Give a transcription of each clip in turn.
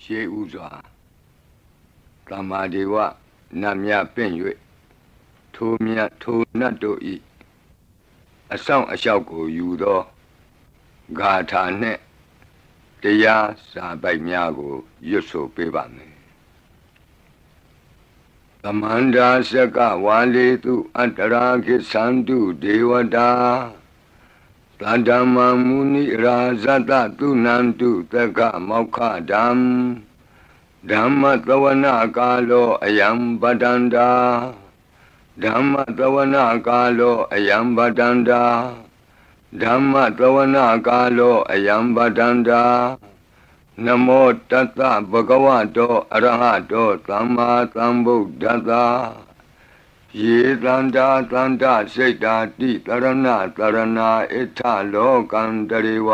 ရှေးဥစွာသမ္မာဒေဝနတ်မြတ်ပင့်၍ထိုမြတ်ထိုနတ်တို့၏အဆောင်အလျှောက်ကိုယူသောဂါထာနှင့်တရားစာပိုက်များကိုရွတ်ဆိုပေးပါမယ်သမန္တာစကဝါလေတုအတ္တရာခိသန္တုဒေဝတာသတ္တမမုနိရာဇတသုနန္တုသက္ကမောက္ခဓမ္မဓမ္မသဝနာကာလောအယံပတန္တာဓမ္မသဝနာကာလောအယံပတန္တာဓမ္မသဝနာကာလောအယံပတန္တာနမောတတ္တဗဂဝတောအရဟတောသမ္မာသမ္ဗုဒ္ဓတ္တယေတန္တာတန္တစိတ်တာတိတရဏတရဏဣထလောကံတရေဝ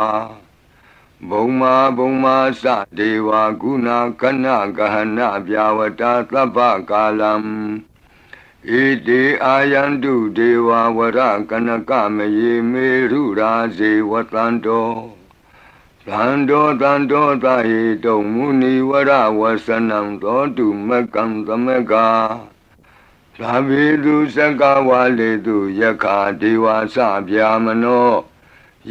ဘုံမာဘုံမာသဒေဝဂုဏကဏဂဟဏဗျာဝတာသဗ္ဗကာလံဣတိအာယန္တုဒေဝဝရကနကမယေမေရုရာဇေဝတန္တောသန္တောသန္တောသဟိတုံမုနိဝရဝဆနံသောတုမကံသမကသာဝေတုစကဝါလေတုယခာဒေဝသဗျာမနော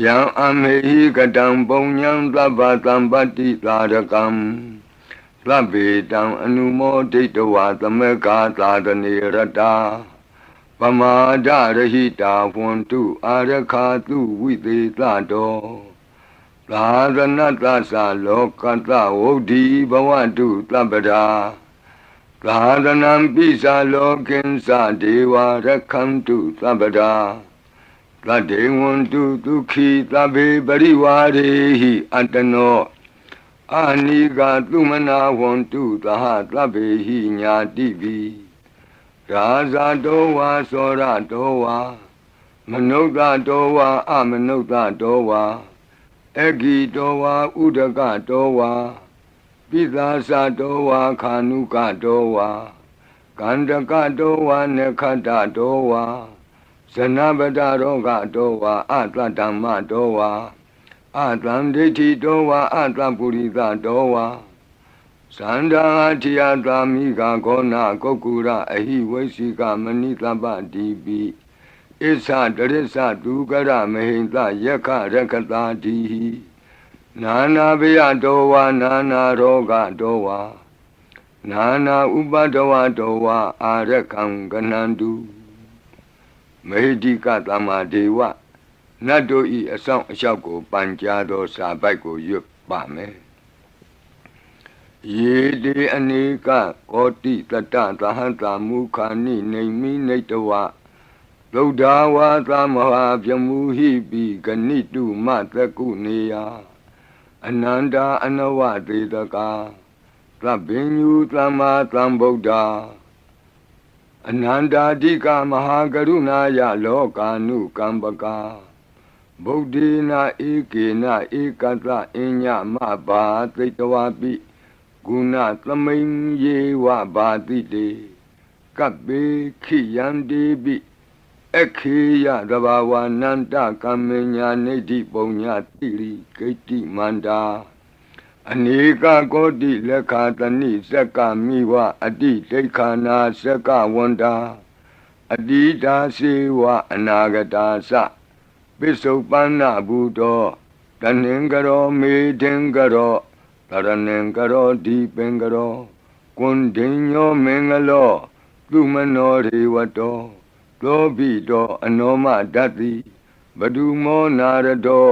ယံအမေဟိကတံပုံညံသဗ္ဗတံပတ္တိသာရကံသဗ္ဗေတံအနုမောဒိတဝါသမကသာသနေရတာပမာဒရဟိတာဝန္တုအာရခာတုဝိသေသတောသာသနတ္တသလောကတဝုဒ္ဓိဘဝတုသဗ္ဗရာသာသနံပိစာလောကိဉ္စဒေဝရခန္တုသဗ္ဗရာသတ္တေဝန္တုဒုက္ခိသဗ္ဗေပရိဝါရေဟိအတ္တနောအာနိကသုမနာဝန္တုသဟသဗ္ဗေဟိညာတိပိရာဇတောဝါသောရတောဝါမနုဿတောဝါအမနုဿတောဝါအဂိတောဝါဥဒကတောဝါပိသာသတောဝါခာနုကတောဝါကန္တကတောဝါနေခတတောဝါဇနဗဒရောဂတောဝါအတ္တဓမ္မတောဝါအတံဒိဋ္ဌိတောဝါအတ္တပုရိသတောဝါသန္တာထိယသာမိကဂောနာကုက္ကုရအဟိဝိသိကမဏိသဗ္ဗတိပိဣသတရိစ္ဆဒုကရမဟိန္တယက္ခရက္ခတာတိဟိနာနာဘယတောဝါနာနာရောဂတောဝါနာနာဥပဒဝတောဝါအာရခံကနန္တုမေဟိကသမ္မာဒေဝနတ်တို့ဤအဆောင်အလျှောက်ကိုပန်ကြားသောစာပိုက်ကိုရွတ်ပါမယ်ယေတိအနိကကောတိတတသဟတမုခာနိနေမိနေတဝသုဒ္ဓဝါသမဟာပြမူဟိပိဂဏိတုမသကုနေယအနန္တာအနဝသေတကာသဗ္ဗညုသမ္မာသမ္ဗုဒ္ဓအနန္တာတိကမဟာကရုဏာယလောကာနုကမ္ပကာဗုဒ္ဓေနာဧကေနဧကတအညမဘာသိတဝပိဂုဏသမိန်ယေဝဘာတိတေကပ္ပေခိယံတိပိခေယသဘာဝနန္တကမ္မညာနေတိပုံညာတိရိဂိတိမန္တာအနေကကောတိလက်ခာတဏိစက္ကမိဝအတိဒိဋ္ဌာနာစက္ကဝန္တာအတိတာစေဝအနာဂတာသပိစုပန္နဘူတောတဏင်္ဂရောမေထင်္ဂရောတရဏင်္ဂရောဒီပင်္ဂရောကွန်ဒိညောမင်္ဂလောသူမနောရေဝတောသောဘိတောအနောမတတ္တိဘဒုမောနာရတော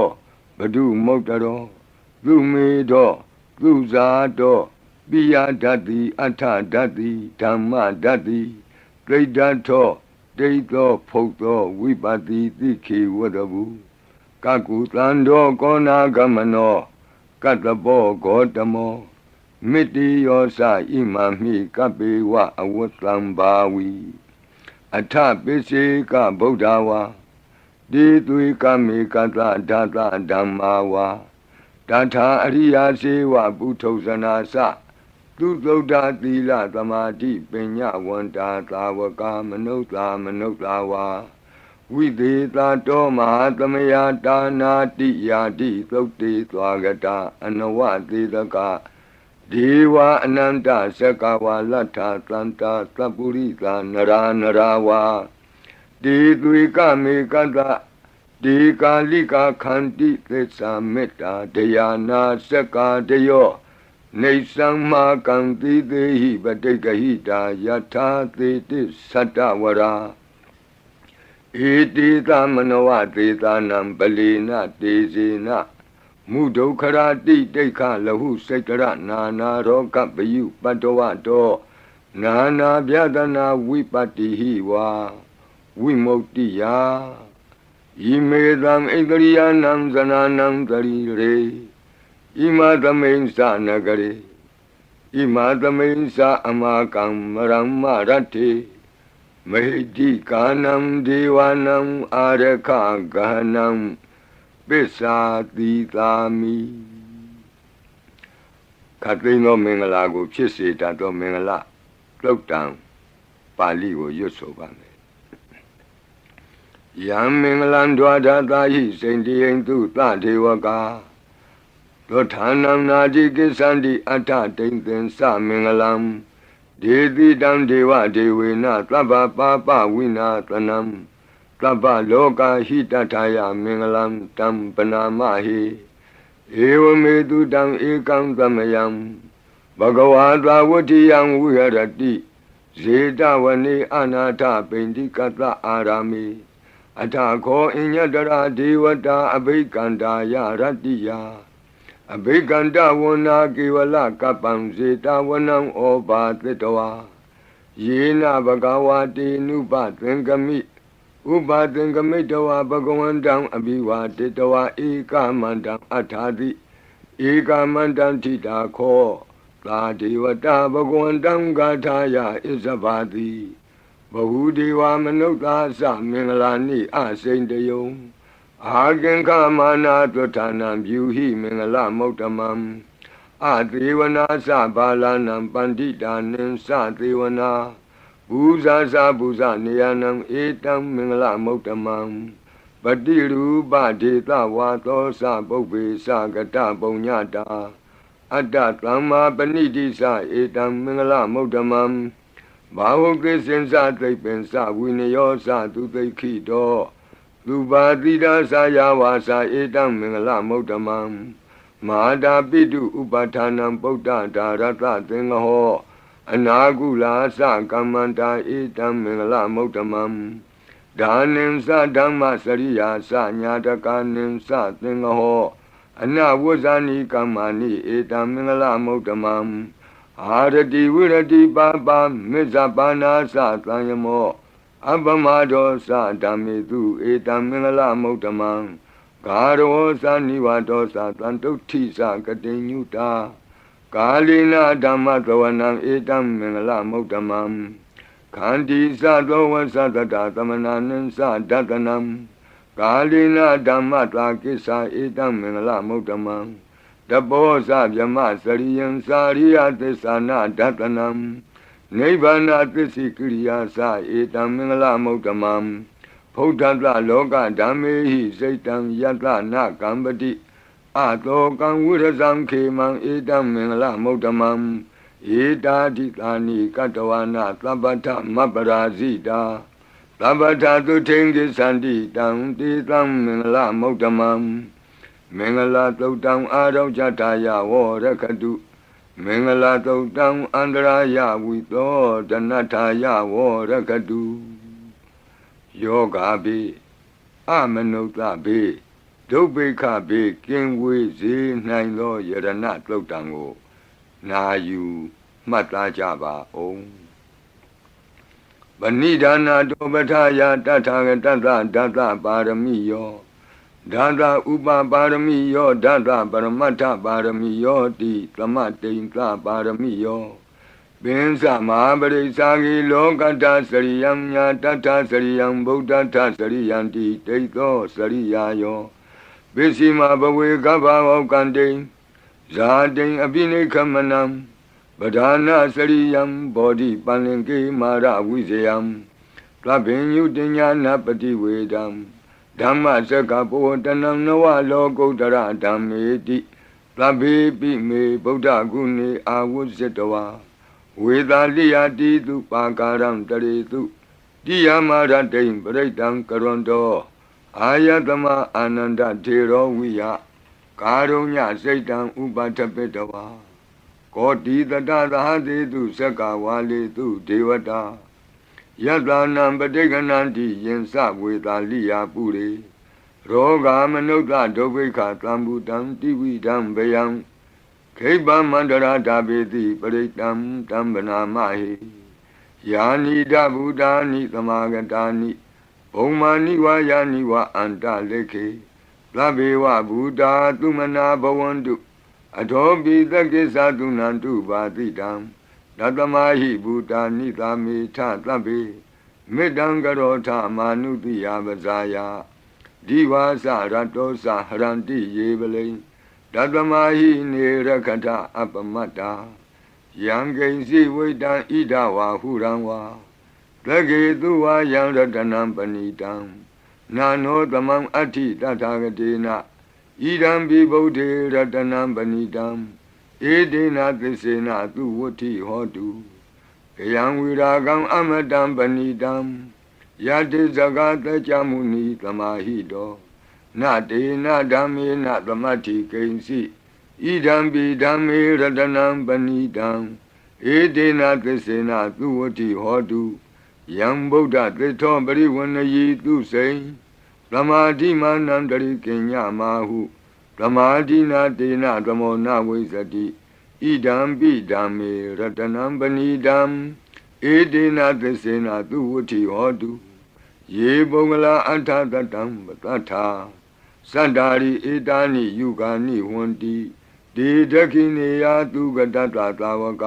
ဘဒုမုတ်တရောသူမေတောသူဇာတောပိယတတ္တိအထတတ္တိဓမ္မတတ္တိတိဋ္ဌထောဒိဋ္ဌောဖုတ်သောဝိပတိတိခေဝတဘူကကုသံတောကောနာဂမနောကတ္တဘောဂောတမောမိတိယောသဣမမိကပေဝအဝတ္တံဘာဝီအထပိစေကဗုဒ္ဓဝါတိသွေကမေကတဓာတဓမ္မာဝါတထာအရိယာစေဝပုထုဇနာသသူသုဒ္ဓသီလသမာဓိပညာဝန္တာသာဝကမနုဿာမနုဿာဝါဝိသေသတောမဟာသမယတာနာတိယာတိသုတ်တေသွားကတာအနဝသေတကဒ ဒေဝအနန္တစကဝါလတ္ထသန္တာသပ္ပုရိသနရာနရာဝါဒေသွေကမေကတဒေကာလိကာခန္တိသစ္စာမေတ္တာဒယာနာစကာတယောနေသံမာကံတိသေဟိပတိကဟိတာယထာသေတိသတ္တဝရာဧတိသမနဝသေသာနံပလီနတေဇေနမုဒုက္ခရာတိတိခလဟုစိတ်ကရနာနာရောဂပယုပတ္တဝတောနာနာဗျဒနာဝိပတ္တိဟိဝါဝိမု ക്തി ယာဣမေသံဣန္ဒရိယနံဇနာနံတရိရေဣမသမိန်္စနဂရေဣမသမိန်္စအမကံမရမ္မရတ္တိမဟိတိကာနံဒေဝနံအာရခဂဟနံပစ္စာတိသာမိခတ်သိမ်းသောမင်္ဂလာကိုဖြစ်စေတတ်သောမင်္ဂလာသုတ်တံပါဠိကိုရွတ်ဆိုပါမယ်ယံမင်္ဂလံဒွါဒတာဟိစိန္တိယံသူသဒေဝကာသောဌာနံနာတိကိစ္ဆန္တိအတ္ထတိန်သင်္စမင်္ဂလံဒေတိတံဒေဝဒေဝေနသဗ္ဗပါပဝိနာသနံသဗ္ဗလောကဟိတထာယမင်္ဂလံတံပနာမဟိဧဝမေတုတံဧကံသမယံဘဂဝါသာဝတ္တိယံဝိဟရတိဇေတဝနေအနာထပိန္တိကတအာရာမိအထခောအညတရာဒေဝတာအဘိကန္တာယရတ္တိယအဘိကန္တဝနာကေဝလကပံဇေတဝနံဩဘာသတ္တဝါယေနဘဂဝါတေနုပသင်္ကမိဥပသင်္ကမိတဝါဘဂဝန္တံအဘိဝါတေတဝါဧကမန္တံအထာတိဧကမန္တံထိတာခောသာဒေဝတာဘဂဝန္တံဂါထာယဣဇဘာတိဘဟုဒေဝမနုဿာသမင်္ဂလာနိအစိန်တယုံအာကင်္ခမာနာသွဌာနံဗျူဟိမင်္ဂလမௌတ္တမံအသေဝနာသဘာလနံပန္တိတာနင်္စသေဝနာဘူဇာသဘူဇနေယနံဧတံမင်္ဂလမௌတ္တမံပတိရူပဒေသဝါသောသပုပ္ပေသကတပုံညတာအတ္တသမ္မာပဏိတိသဧတံမင်္ဂလမௌတ္တမံဘာဝုကိစင်္စသိပ္ပင်္စဝိနယောသသူသိခိတောသူပါတိဒါသယာဝါစာဧတံမင်္ဂလမௌတ္တမံမဟာတာပိတုဥပဌာနံပုဒ္ဒဒါရတသင်္ဃဟောအနာကုလာသကမ္မန္တာဧတံမင်္ဂလမௌတ္တမံဒါနင်္စဓမ္မစရိယာသညာတကနင်္စသင်္ဃဟောအနဝဇ္ဇာနိကမ္မာနိဧတံမင်္ဂလမௌတ္တမံအာရတိဝိရတိပါပါမေဇပါနာသသံယမောအပမဒောသဓမ္မေတုဧတံမင်္ဂလမௌတ္တမံဂါရောသနိဝတောသသံတုဋ္ဌိသကတိညုတာကာလိနာဓမ္မသဝနံဧတံမင်္ဂလမௌတ္တမံခန္တီသသောဝသတတသမနာနင်္စဒတနံကာလိနာဓမ္မတာကိစ္ဆာဧတံမင်္ဂလမௌတ္တမံတဘောဇဗြမစရိယံစာရိယသစ္စာနာဒတနံနိဗ္ဗာနသစ္စိကိရိယာသဧတံမင်္ဂလမௌတ္တမံဖုဒ္ဓတလောကဓမ္မေဟိစိတ်တံယတနာကံပတိအတောကံဝိရဇံခေမံဧတံမင်္ဂလမௌတ္တမံဧတာတိသာနိကတဝနာသဗ္ဗထမပရာဇိတာသဗ္ဗထသုထိန်ကိသန္တိတံတေသံမင်္ဂလမௌတ္တမံမင်္ဂလသုတ်တံအာရောဇထာယဝရခတုမင်္ဂလသုတ်တံအန္တရာယဝိသောဒနထာယဝရခတုယောဂါဘေအမနုဿဘေဒုဗ္ဗေခဘေကင်ဝေစေနိုင်သောယရဏသုတ်တံကိုနာယူမှတ်သားကြပါအောင်ဗဏိဒါနာတောပထယာတထာဂတသဒသပါရမိယောဒသဥပပါရမိယောဒသပရမတ္ထပါရမိယောတိသမတိန်သပါရမိယောပင်္စမဟာပရိစ္ဆာဂိလောကတ္ထစရိယံညာတတ္ထစရိယံဗုဒ္ဓတ္ထစရိယံတိတိသောစရိယာယောပစ္စည်းမဘဝေကဗ္ဗဝကံတိဇာတိအပိနိခမနံပဓာနာစရိယံဘောဓိပန္လင်ကေမာရဝိဇယံသဗ္ဗညုတညာနာပတိဝေဒံဓမ္မစကဘောတနံနဝလောကုတ္တရဓမ္မေတိ သဗ္ဗေပိမေဗုဒ္ဓဂုဏေအာဝုဇ္ဇတဝါဝေသာလိယတိတုပါကာရံတရေတုတိယမရတိံပရိတံကရွန်တောအာယတမအာနန္ဒထေရောဝိယကာရုညစိတ်တံဥပထပိတဝါကောတိတတသဟတေတုသက္ကဝါလေတုဒေဝတာယတနံပဋိက္ခဏန္တိယင်စဝေသာလိယပုရိရောဂာမနုဿဒုဗ္ဗိခသံဘူတံတိဝိဒံဗယံခိဗ္ဗမန္တရာဓာပေတိပရိတံတံဗနာမဟိယာနိဒဗုဒ္ဓာနိသမာဂတာနိဘုံမာနိဝါယာနိဝါအန္တလေခေသဗ္ဗေဝဗုဒ္ဓသုမနာဘဝန္တုအထောပိသကိသသုနန္တုပါတိတံဒတမဟိဗုဒ္ဓာနိသာမေထသဗ္ဗေမေတ္တံကရောထမာနုတိယပဇာယဒီဝါစရတောစဟရန္တိယေပလိဒတမဟိနေရခထအပမတ္တာယံကိဉ္စီဝိတံဣဒဝါဟုရံဝါသကေတုဝါယံရတနံပဏိတံနာနောသမံအဋ္ဌိတထာဂတေနဣဒံပိဗုဒ္ဓေရတနံပဏိတံဧတေနသစ္စေနသူဝဋ္ဌိဟောတုကယံဝိရာဂံအမတံပဏိတံယတိဇဂတကြမုနိသမာဟိတောနတေနဓမ္မေနသမတ္ထိကိဉ္စီဣဒံပိဓမ္မေရတနံပဏိတံဧတေနသစ္စေနသူဝဋ္ဌိဟောတုယံဗုဒ္ဓသစ္ထောပရိဝဏယိသူစိံသမာဓိမာနန္တရိကိညမာဟုသမာဓိနာတေနသမောနဝိဇ္ဇတိဣဒံပိဓမ္မေရတနံပဏိတံဧတေနသစ္စေနသူဝဋ္ဌိဟောတုယေပုဂ္ဂလာအထသတံပတ္ထာသတ္တာရိဧတာနိယုဂာနိဝန္တိဒေဒခိနေယသူကတတ္တသာဝက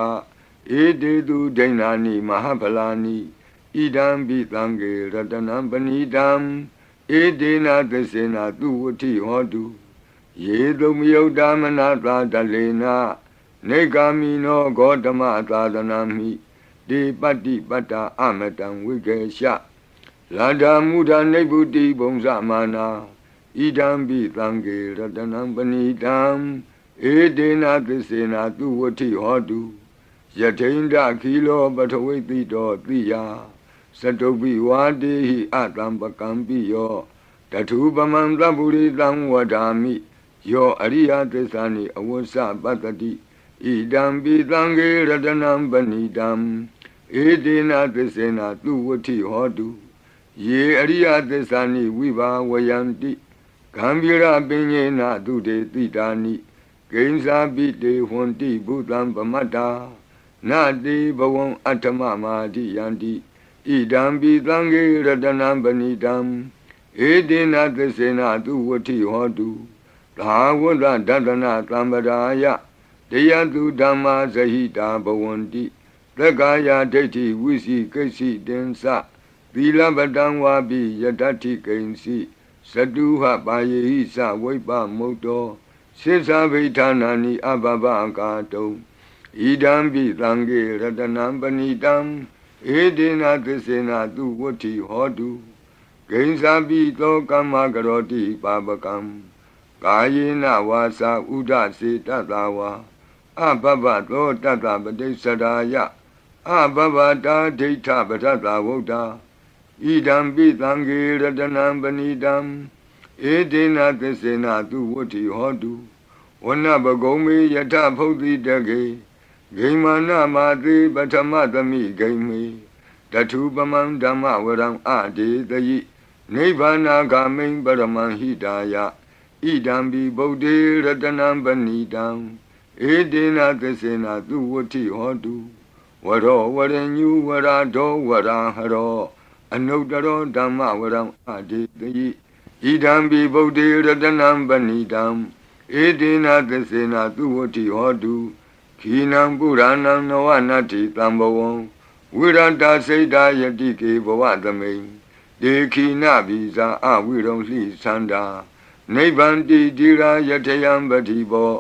ဧတေတုဒိဏာနိမဟာဖလာနိဣဒံပိသံဃေရတနံပဏိတံဧတေနသစ္စေနသူဝဋ္ဌိဟောတုယေတုမယုတ်တမနာသာတလေနနေဂာမိနောဂေါတမသာသနာမိဒေပတ္တိပတ္တာအမတံဝိကေရှလာဒာမုဒာနိဗ္ဗုတိဘုံဇမာနာဣဒံပိသံဃေရတနံပဏိတံဧတေနသစ္စေနသူဝဋ္ဌိဟောတုယထိန္ဒခီလောပထဝိတိတောတိယသတုပိဝါတေဟိအတံပကံပိယောတထုပမံသဗ္ဗုရိတံဝဒာမိယောအရိယသစ္စာနိအဝဆပတ္တိဣဒံပိသံဃေရတနံပဏိတံဧတေနသစ္စေနသူဝဋ္ဌိဟောတုယေအရိယသစ္စာနိဝိဘာဝယန္တိဂံဗီရပညေနသူတေတိတာနိကိဉ္စာပိတေဟွန်တိဘုသံပမတ္တာနာတိဘဝံအတ္တမမာတိယန္တိဣဒံပိသံဃေရတနံပဏိတံဧတေနသစ္စေနသူဝဋ္ဌိဟောတုသာဝတ္တဒတနာသံပဒါယတယတုဓမ္မာဇဟိတာဘဝန္တိသက္ကာယဒိဋ္ဌိဝိစီကိစ္စိတင်္စသီလပတံဝါပိယတ္ထိကိဉ္စီသတုဟပါယေဟိသဝိပမုတ်တောစေသဗိဌာနာနိအဘဘကာတုံဣဒံပိသံဃေရတနံပဏိတံဧတေနသစ္စေနသူဝဋ္ဌိဟောတုကိဉ္စာပိသောကမ္မကရောတိပါပကံကာယေနဝါစာဥဒစေတတဝါအဘဘသောတတပတိစ္ဆရာယအဘဘတာဒိဋ္ဌပထတဝုဒ္ဓဣဒံပိသံဃေရတနံပဏိတံဧတေနသစ္စေနသူဝဋ္ဌိဟောတုဝနပဂုံမေယထဖုတ်တိတကေဂိမာနမာတိပထမသမိဂိမေတထုပမံဓမ္မဝရံအဒေတယိနိဗ္ဗာနာဂာမိံပရမံဟိတာယဣဒံပိဗုဒ္ဓေရတနံပဏိတံဧတေနသစ္စေနသူဝဋ္ဌိဟောတုဝရောဝရညုဝရဒောဝရဟရောအနုတ္တရောဓမ္မဝရံအဒေတယိဣဒံပိဗုဒ္ဓေရတနံပဏိတံဧတေနသစ္စေနသူဝဋ္ဌိဟောတုခိနံပုရဏံနဝနတ္တိတံဘဝံဝိရတစိတ်တာယတိကေဘဝသမိန်ဒေခိနဗိဇာအဝိရုံလှိသန္တာနိဗ္ဗန္တိတိရာယထယံပတိဘော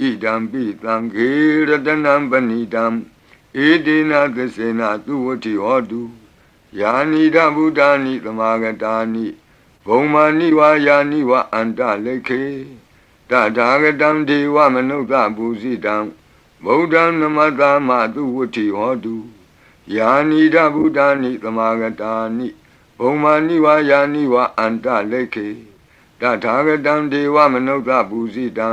ဣဒံပိသံဃေရတနံပဏိတံဧတေနသစ္စေနသူဝဋ္ဌိဟောတုယာနိဒဗုဒ္ဓာနိသမာဂတာနိဘုံမာနိဝါယာနိဝအန္တလေခေ တထာဂတံဒေဝမနုဿပူဇိတံဗုဒ္ဓံနမတမသူဝတ္ထိဟောတုယာနိဒဗုဒ္ဓာနိသမာဂတာနိဘုံမာနိဝါယာနိဝါအန္တလိခေတထာဂတံဒေဝမနုဿပူဇိတံ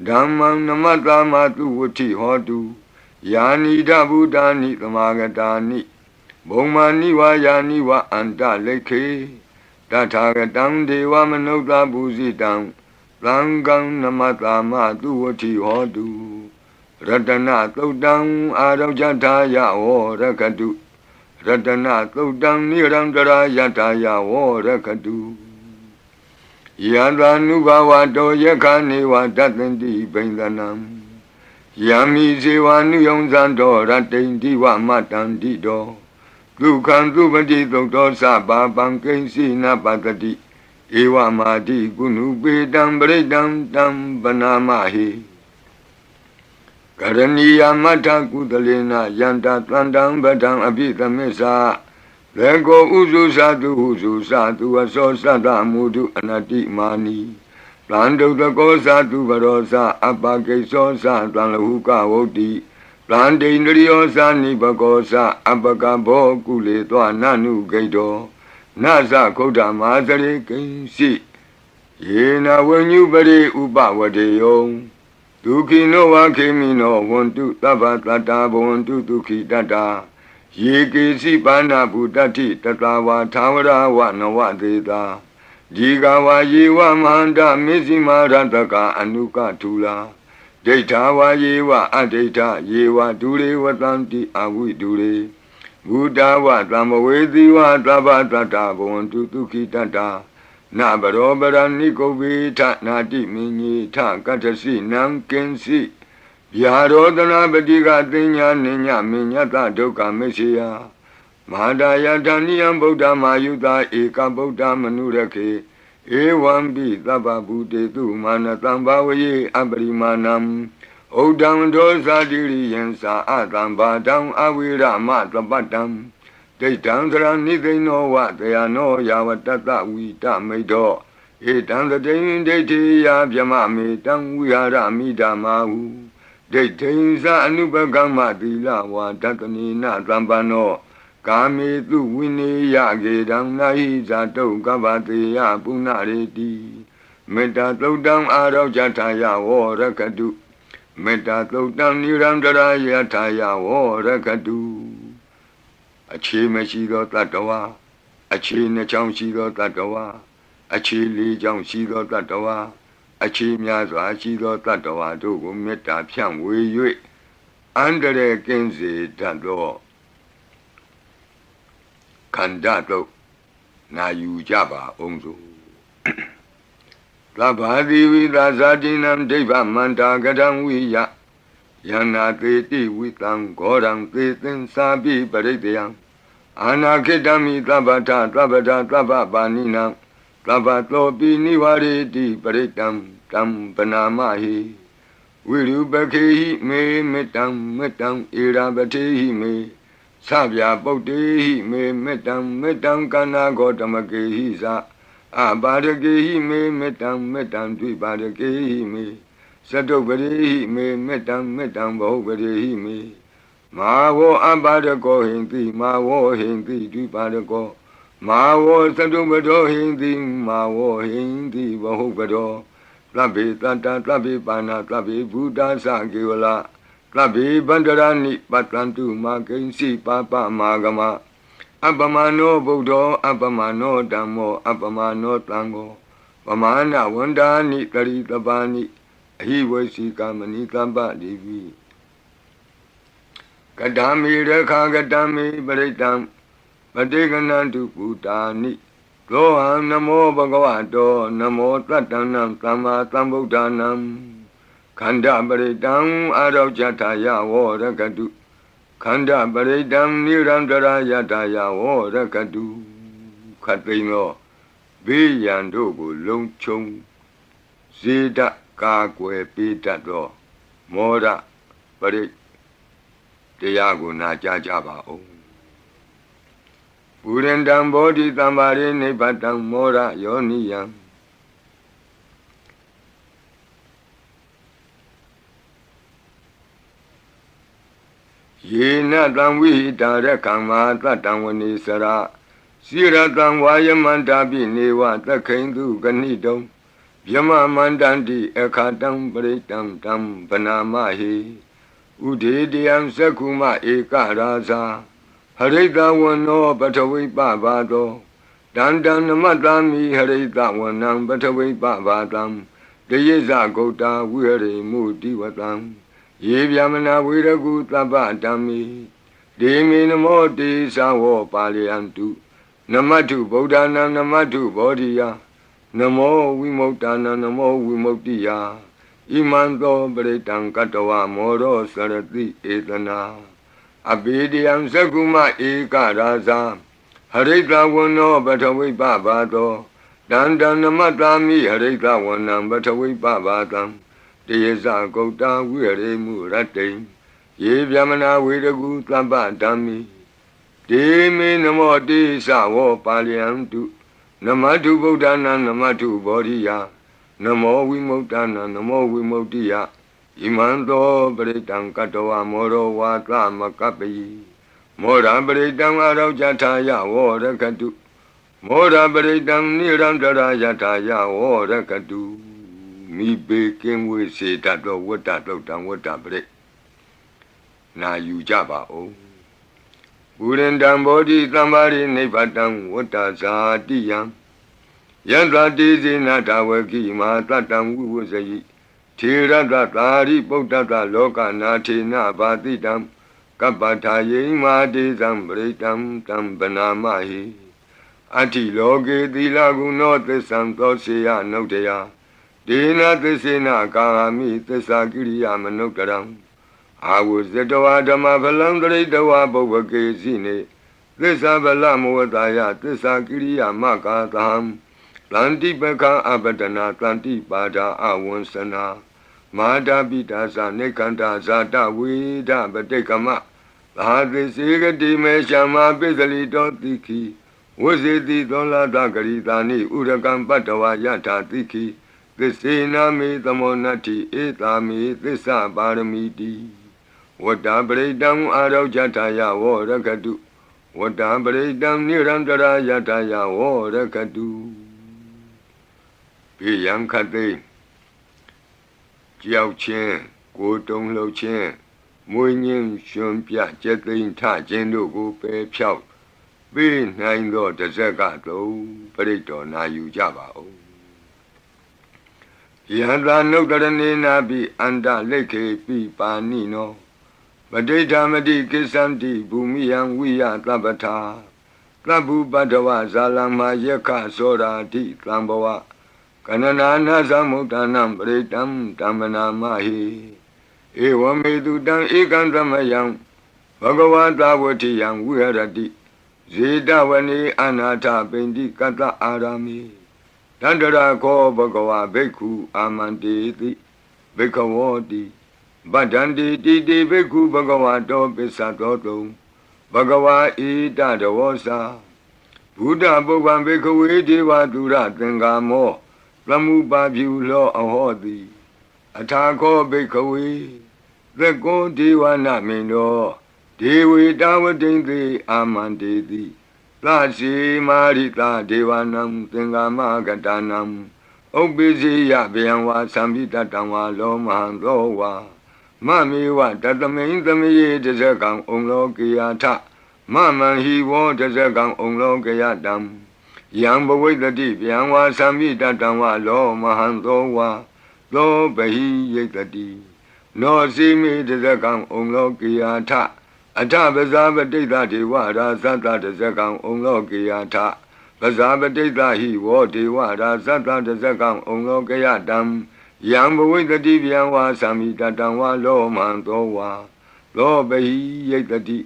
ဓမ္မံနမတမသူဝတ္ထိဟောတုယာနိဒဗုဒ္ဓာနိသမာဂတာနိဘုံမာနိဝါယာနိဝါအန္တလိခေတထာဂတံဒေဝမနုဿပူဇိတံသံဃံနမတမသူဝတ္ထိဟောတုရတနသုတ်တံအာရောဇထာယဝရကတုရတနသုတ်တံနိရံတရာယထာယဝရကတုယံသာနုဘဝတောယခာနေဝတတ္တန္တိဘိန္ဒနံယံမိဇေဝနုယုံဇံတောရတိန္တိဝမတန္တိတောဒုက္ခံသုပတိသုတ်တောသဗ္ဗပံကိဉ္စီနပတ္တိဧဝမာတိကုဏုပေတံပရိတံတံပနာမဟိကရဏီယမထကုသလေနယန္တသန္တံပဒံအပိသမစ္ဆာလေကောဥစုသတုဟုစုသတုအသောသတ္တမုဒုအနတိမာနီတံဒုတကောသတုဘရောသအပကိသောသတံလဟုကဝုတ်တိတံဒိန္ဒရိယောသနိဘကောသအပကဘောကုလေသောနနုဂိတောနသခုဒ္ဓမာသရေကိဉ္စီယေနဝဉ္ညုပရိဥပဝတေယောဒုက္ခိနောဝခေမိနောဝန္တုသဗ္ဗတတ္တာဘဝန္တုဒုက္ခိတတ္တာယေကေစီပါဏဗုတ္တိတတဝါသာဝရဝနဝသေတာဒီကဝါယေဝမဟန္တမေဇိမာရတကအနုကထူလာဒိဋ္ဌာဝါယေဝအဒိဋ္ဌယေဝဒုရေဝတံတိအဝိဒုရေဘုဒ္ဓဝသမ္မဝေသီဝသဗ္ဗတတ္တာဘဝန္တုဒုက္ခိတတ္တာနဘရောပရဏိကုဗ္ဗေထနာတိမင်းကြီးထကတ္ထစီနံကင်းစီဗျာရောဒနာပတိကသိညာနိညမညတဒုက္ခမေရှိယမဟာဒယတဏိယံဗုဒ္ဓမာယုတာဧကဗုဒ္ဓမနုရခေဧဝံပိသဗ္ဗဗုတေတုမာနတံဘာဝယေအပရိမာဏံဩဒံဒောဇာတိရိယံသာအတံဘာတံအဝိရမသပတ္တံဒိဋ္ဌံသရဏိသိဏောဝတယနောယာဝတတဝိတမိတ်တောဧတံတတိယဒိဋ္ဌိယဗျမမေတံဝိဟာရမိဓမ္မာဟုဒိဋ္ဌိသအနုပကမ္မသီလဝါတတနိနသံပန္နောကာမေတုဝိနေယကေတံနာဟိဇာတုကဗ္ဗတေယပုဏ္ဏရေတိမေတ္တာသုတ်တံအာရောဇထာယဝရကတုမေတ္တာသုတ်တံနိရံတရာယထာယဝရကတုအခြေမရှိသောတတ္တဝါအခြေနှချောင်းရှိသောတတ္တဝါအခြေလေးချောင်းရှိသောတတ္တဝါအခြေများစွာရှိသောတတ္တဝါတို့ကိုမေတ္တာဖြန့်ဝေ၍အန္တရာယ်ကင်းစေတတ်သောခန္ဓာတို့နာယူကြပါအောင်စို့သဗ္ဗတိဝိသဇာတိနံဒိဗ္ဗမန္တာကတံဝိယယန္နာသေတိဝိတံဂောရံသေသင်္စာပိပရိတယံအာနာခိတမိသဗ္ဗထသဗ္ဗဒသဗ္ဗပါဏိနံသဗ္ဗသောပိနိဝရေတိပရိတံတံပနာမဟိဝိရုပခေဟိမေမေတ္တံမေတ္တံဧရာပတိဟိမေသဗျာပုတ်တေဟိမေမေတ္တံမေတ္တံကနာဂောတမကေဟိသအပါရကေဟိမေမေတ္တံမေတ္တံဒွိပါရကေဟိမေသတုပရိဟိမေမေတ္တံမေတ္တံဘဟုပရိဟိမေမာဝောအပါရကောဟိန္တိမာဝောဟိန္တိဒွိပါရကောမာဝောသတုပတောဟိန္တိမာဝောဟိန္တိဘဟုပတောသဗ္ဗေတတ္တသဗ္ဗေပါဏသဗ္ဗေဘုဒ္ဓသကေဝလသဗ္ဗေဗန္တရဏိပတ္တံတုမာကိဉ္စီပါပမာဂမအပမနောဗုဒ္ဓောအပမနောဓမ္မောအပမနောသံဃောပမာဏဝန္ဒာနိတရိတပါဏိအဟိဝေစီကမဏိတပ္ပတိပိကတံမေရခာကတံမေပရိတံပတိကနံတုပုတာနိသောဟံနမောဘဂဝတောနမောတတ္တနံသမ္မာသမ္ဗုဒ္ဓနံခန္ဓာပရိတံအာရောဇထာယဝရကတုခန္ဓာပရိတံနိရန္တရာယထာယဝရကတုခတ်သိမ်းသောဘေးရန်တို့ကိုလုံခြုံစေတကာကွယ်ပေးတတ်သောမောရပရိတရားကိုနာကြားကြပါဦးပုရိန္တံဘောဓိတံပါရိနိဗ္ဗတံမောရယောနိယံ ye na tang vi dara kama tatang vani sara sira tang vaya mandabi neva takhindu ganidam Yama mandandi ekatang paritang tam panamahi Udidiyam sakuma eka rasa Harita wano batawi babado Dandan namatami harita wanang batawi babadam Deyeza gota vihari mutivatam Yevyamana viragu tabadami Demi namo de sawo paliyantu Namatu bodhanam namatu bodhiya Namo Vimokdana Namo Vimoktiya Imanto Paritang Katawa Moro Sarati Etana Abhidiyam Sakuma Eka Rasa Harita Wano Batawi Babado Dandan Namatami Harita Wanam Batawi Babadam Deyesa Gota Vihare Murate Yevyamana Viragu Tabadami Demi Namo Desa Wo Paliyantu Namatu Bodhana Namatu Bodhiya Namo Vimokdana Namo Vimoktiya Imanto Paritang Katawa Moro Vata Makapi Mora Paritang Araujataya Vorakatu Mora Paritang Nirandara Yataya Vorakatu Mi Beking with Setato Watato Tang Watapre Na Yujaba O Urendam Bodhi Tambari Nepatang Watazatiyam Yandra Dizi Natawaki Matatam Wuzayi Tirata Tari Bodhata Loka Natina Batitam Kapataye Madizam Britam Tambanamahi Ati Loge Dilaguno Tesanto Sea Notea Dina Tesina Kahami Tesakiriya Manokaram I was the Dawatama Palandri Dawa Bovake Zine, this Abalamuataya, this Akiria Makataham, Lanti Beka Abadana, Lanti Bada Awonsana, Mada Bitasa, Nekanta Zata, Wida Batekama, Hadi Siga Dime Shama Bizali Dotiki, was it the Dola Dagaritani, Urakan Batawa Yata Tiki, the Sinami, the Monati, Etami, the Sabaramidi. Wata Paritang Araujataya Vorakatu Wata Paritang Nirandara Yataya Vorakatu Piyang Kate Jiao Chen Guo Dong Lo Chen Mui Ning Shun Pia Jetin Ta Jen Lu Gu Pe Piao Bi Nine Lo De Zega Do Parito Na Yu Jaba O Yandra Nokdarani Nabi Anda Leke Pi Pa Nino Badidamadi Kisanti Bumiyang Wiya Tabata Tabu Badawa Zalama Yeka Sora Ti Tambawa Kanana Zamutanam Britam Tamana Mahi Ewamedu Dan Ikandamayang Bhagavata Watiyang Wirati Zidawani Anata Bendi Kata Arami Tandara Ko Bhagava Beku Amanditi Bekawati Badandi Didi Beku Bhagavato Pisato Bhagava Ida Davosa Buddha Bhogan Bekawe Deva Dura Tengamo Lamu Babu Lo Ahodi Atako Bekawe The Go Deva Namino Dewi Dawadindi Amandidi Lasi Marita Devanam Tengama Gatanam Obizi Yabianwa Sambita Tangwa Loman Lowa Mamiwa Tatamain Tamiye Dezagang Onglokiata Mama he won Dezagang Onglokiatam Yamba the deep Yanwa Sambita Tangwa Lo Mahandowa Lo Bahi Yetadi No Simi Dezagang Onglokiata Ata Bazaba Dita Diwara Santa Dezagang Onglokiata Bazaba Dita he war Diwara Santa Dezagang Onglokiatam Yamba the deep Yanwa Samita Tangwa Lo Mandowa Lo Bahi Yetadi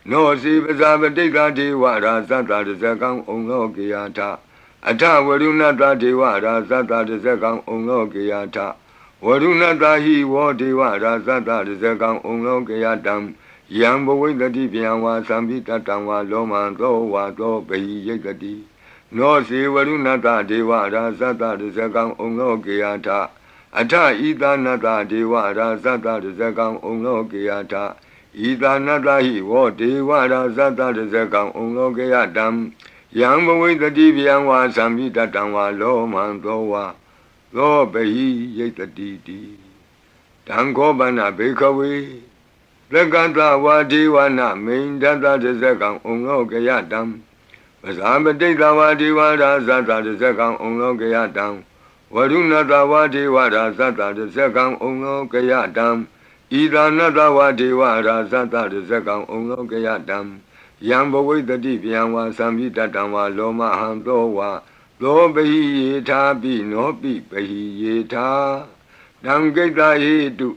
No si Bazaba Dita Diwara Santa Dezagang Onglokiata Ata Varunata Diwara Santa Dezagang Onglokiata Varunata he war Diwara Santa Dezagang Onglokiatam Yamba the deep Yanwa Samita Tangwa Lo Mandowa Lo Bahi Yetadi No si Varunata Diwara Santa Dezagang Onglokiata Ata Ida Nata Diwara Santa Dezagang Onglokiata ဤသာနတဟိဝောဒေဝရာဇတတဇကံဩလောကေယတံယံဘဝိတတိဗျံဝါသံမိတတံဝါလောမံသောဝါသောပဟိယိတတိတိတံခောပနဘေခဝေသက္ကတဝါဒေဝနာမိန်တတတဇကံဩလောကေယတံပဇာပတိတဝါဒေဝရာဇတတဇကံဩလောကေယတံဝရုဏတဝါဒေဝရာဇတတဇကံဩလောကေယတံဤသာနတဝါဒေဝရာဇတတဇကံဩလောကေယတံယံဘဝိတတိဗျံဝါသံမိတတံဝါလောမဟံသောဝါသောပဟိယေထာပိနောပိပဟိယေထာတံကိတ္တဟေတု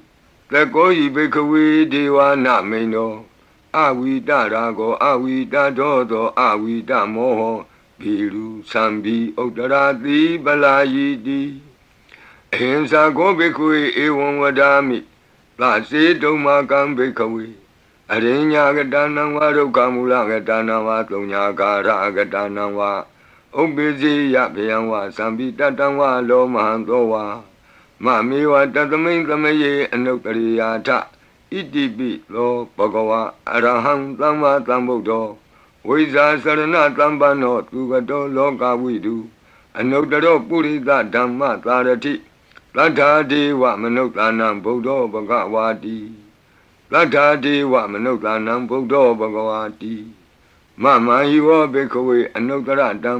သကောဟိဘိခဝေဒေဝနာမိန်နောအဝိတရာကောအဝိတဒောသောအဝိတမောဟောဘီလူသံဘီဥတ္တရာတိပလာယိတိအဟိံစာကောဘိခဝေဧဝံဝဒာမိသစေတုံမာကံဘိခဝေအရိညာကတနံဝါဒုက္ခမူလကတနံဝါသုံးညာကာရကတနံဝါဥပ္ပိစေယဗျံဝါသံပိတတံဝါလောမဟံသောဝါမမေဝတသမိန်သမယေအနုတ္တရိယာထဣတိပိလောဘဂဝါအရဟံသမ္မာသမ္ဗုဒ္ဓောဝိဇာစရဏသမ္ပန္နောသူကတောလောကဝိတုအနုတ္တရောပုရိသဓမ္မသာရတိသတ္ထာဒေဝမနုဿာနံဗုဒ္ဓောဘဂဝါတိသတ္ထာဒေဝမနုဿာနံဗုဒ္ဓောဘဂဝါတိမမဟိဝောဘေခဝေအနုတ္တရတံ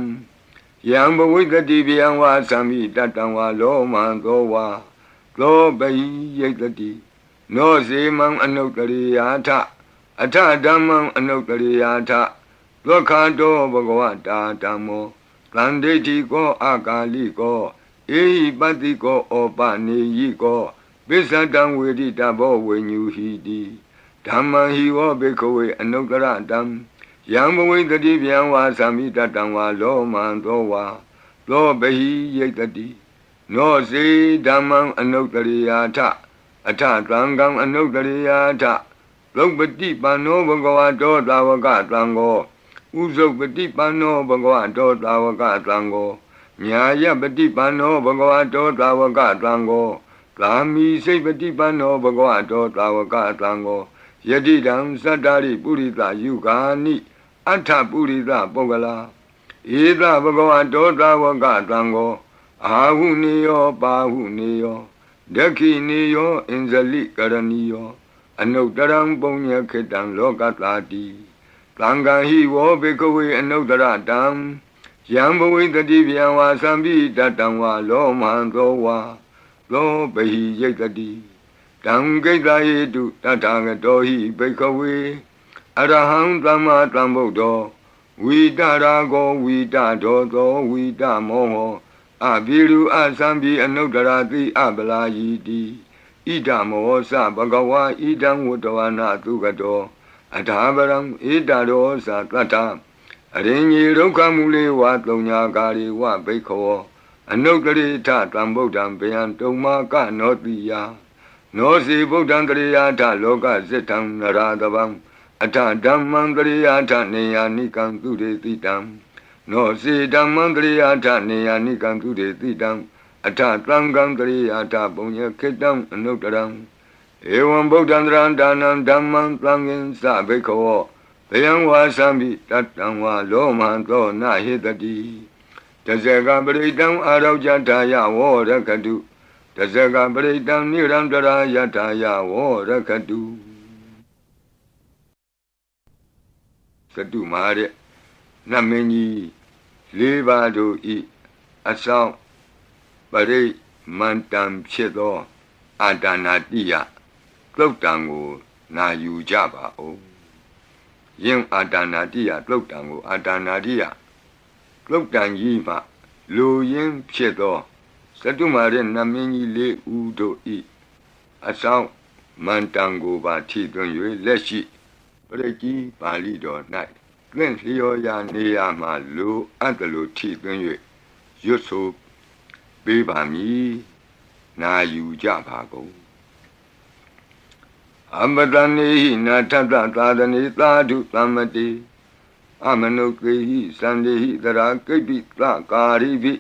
ယံဘဝိတတိဗျံဝါသံမိတတံဝါလောမံသောဝါသောပဟိယိတတိနောစေမံအနုတ္တရိယာထအထဓမ္မံအနုတ္တရိယာထဒုက္ခတောဘဂဝတာဓမ္မောသန္တိတိကောအာကာလိကောဧဟိပတ္တိကောဩပနေယိကောပိစ္ဆတံဝေတိတဘောဝိညူဟိတိဓမ္မံဟိဝောဘေခဝေအနုတ္တရတံယံဘဝိတတိဗျံဝါသံမိတတံဝါလောမံသောဝါသောပဟိယိတတိနောစေဓမ္မံအနုတ္တရိယာထအထသံဃံအနုတ္တရိယာထသုပတိပန္နောဘဂဝတောသာဝကသံဃောဥဇုပတိပန္နောဘဂဝတောသာဝကသံဃောညာယပတိပန္နောဘဂဝတောသာဝကသံဃောကာမိစိတ်ပတိပန္နောဘဂဝတောသာဝကသံဃောယတိတံသတ္တရိပုရိသယုဂာနိအထပုရိသပုဂ္ဂလာဧသဘဂဝတောသာဝကသံဃောအာဟုနေယောပါဟုနေယောဒက္ခိနေယောအင်ဇလိကရဏီယောအနုတ္တရံပုံညခေတံလောကတာတိသံဃာဟိဝောဘေကဝေအနုတ္တရတံယံဘဝိတတိဗျံဝါသံပိတတံဝါလောမံသောဝါသောပဟိယိတတိတံကိတ္တယေတုတထာဂတောဟိဘေကဝေအရဟံသမ္မာသမ္ဗုဒ္ဓောဝိတရာဂောဝိတဒောသောဝိတမောဟောအဘိရုအသံပိအနုတ္တရာတိအပလာယိတိဣဒမောသဘဂဝါဣဒံဝတ္တဝနာသုကတောအထာပရံဣဒရောသတတ္ထအရင်ကြီးဒုက္ခမူလေဝသုံးညာကာရိဝဘိခောအနုတ္တရိထတံဗုဒ္ဓံဗျံတုံမာကနောတိယနောစီဗုဒ္ဓံတရိယာထလောကစိတ္တံနရတဗံအထဓမ္မံတရိယာထနေယာနိကံသူရေတိတံနောစီဓမ္မံတရိယာထနေယာနိကံသူရေတိတံအထသံဃံတရိယာထပုံညခေတံအနုတ္တရံဧဝံဗုဒ္ဓံတရံဒါနံဓမ္မံသံဃင်သဘိခောဘယံဝါသံပိတတံဝါလောမံသောနာဟိတတိတဇဂပရိတံအာရောကြထာယဝောရကတုတဇဂပရိတံနိရံတရာယထာယဝောရကတုသတုမာတဲ့နတ်မင်းကြီးလေးပါးတို့ဤအဆောင်ပရိမန္တံဖြစ်သောအာဒါနာတိယသုတ်တံကိုနာယူကြပါဦးယင်အာဒါနာတိယသုတ်တံကိုအာဒါနာတိယသုတ်တံကြီးမှလူရင်းဖြစ်သောသတုမာတဲ့နတ်မင်းကြီးလေးဦးတို့ဤအဆောင်မန္တံကိုပါထိသွင်း၍လက်ရှိပရိကြီးပါဠိတော်၌သင်လျော်ရာနေရာမှလူအပ်တလူထိသွင်း၍ရွတ်ဆိုပေးပါမည်နာယူကြပါကုန်အမတနေဟိနာထတသာသနေသာဓုသမ္မတိအမနုကေဟိသန္တိဟိတရာကိပိသကာရိပိ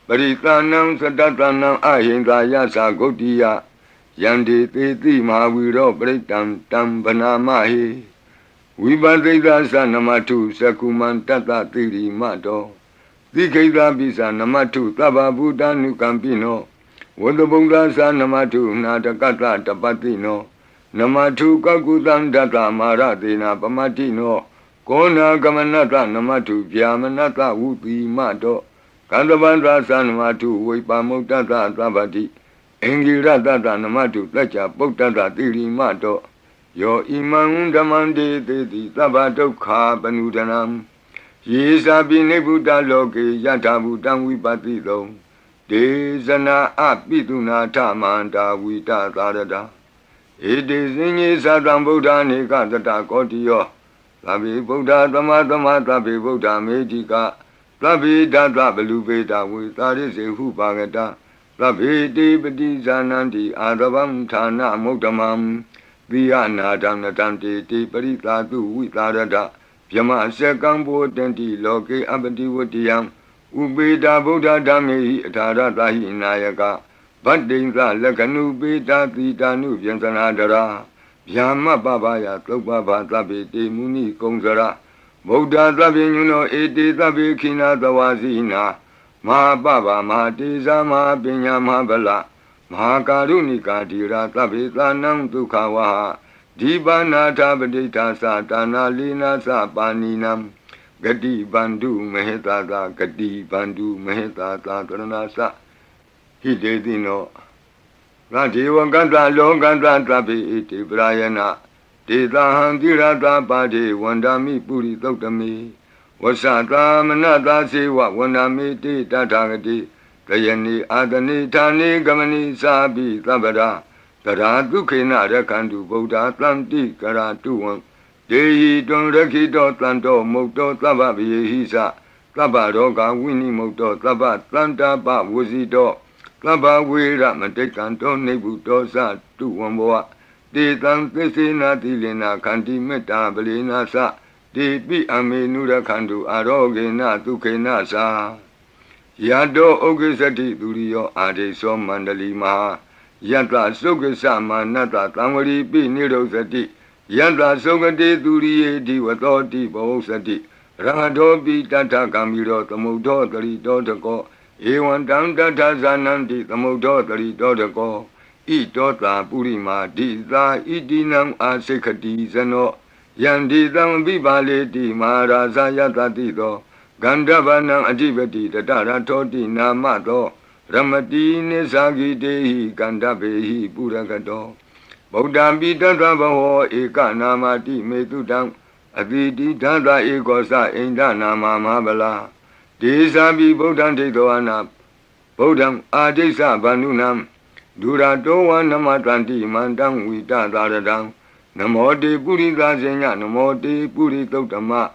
ပရိသနံသတ္တနံအဟိန္ဒာယသဂုတ်တိယယ Yandi Titi Mahawiro Britam Tam Banamahi Vibadita Sanamatu Sakuman Tata Tiri Mato Dikeda Bisa Namatu Taba Buddha Nukampino Wadabunga Sanamatu Natakata Tapatino Namatu Kakutan Data Maratina Pamatino Kona Gamanata Namatu Pyamanata Uti Mato Kandavandra Sanamatu Vipamutata Tabati Engira Tata Namatu Tacha Potata Tiri Mato Yo Imam Damande Teti Tabato Kapanudanam Yesa Bine Buddha Loke Yata Buddha Vipatito Desana Apituna Tamanta Vita Tarada It is in Sadam Buddha Nikata Kotio Tabi Buddha Tamatama Tabi Buddha Medica Tabi Data Belubeta with Taris Hupagata Tabi Dipati Zananti Adabam Tana Motamam Viana Danatanti Tiparita Tu Vitarada Yama Sekambo Tenti Loke Abati Wutiam Ubeda Buddha Dami Tarata Hinayaka Badinga Lakanu Beta Titanu Yansanadara Yama Babaya Topaba Tabi Muni Kongzara Buddha Tabinuno Eti Tabi Kina Tawazina Ma Baba Ma Tiza Ma Binya Mabala Ma Karunika Tira Tabi Tanam Tukawaha Dibana Tabadita Satana Lina Sapaninam Gadi Bandu Mehetata Gadi Bandu Mehetata Tranasa Hidedino Radiwa Ganda Longanda Tabi Iti Brayana Tita Handirata Padi Wandami Puri Totami Wasata Manata Siwa Wandami Tita Tagati Tayani Adani Tani Gamani Sabi Tabada Tara Dukina Rakandu Buddha Tlanti Karatuan Dehi Don Rakito Tlanto Moto Tababi Hisa Tabaroga Winnie Moto Tabat Tlanta Ba Wuzito Taba Wira Matekanto Nebuto Sa Tuamboa De Tan Tesina Tilina Kanti Meta Belina Sa De Pi Amenura Kandu Arogena Tukena Sa Yado Ogesati Durio Ade So Mandali Maha Yanta Sogasa Manata Tamari Pi Nirosati Yanta Sogate Durie Diwatoti Bosati Rangadobi Tata Kamiro Tamudo Tarito Tako Ewan Tanta Zananti Tamudo Tarito Tako Itota Purima Dita Idinam Asekati Zano Yandi Tam Bibaleti Maharaza Yatatito Gandavanam Ajibati Tatara Toti Namato Ramati Nesagi Dehi Gandabehi Puragato Buddha Bidata Baho Eka Namati Metudam Aditi Tata Ekosa Inda Nama Mabala Desabi Buddha Tetoana Buddham Adesa Banunam Durato Namatranti Mandam Vita Taradam Namote Purita Zenya Namote Puritotama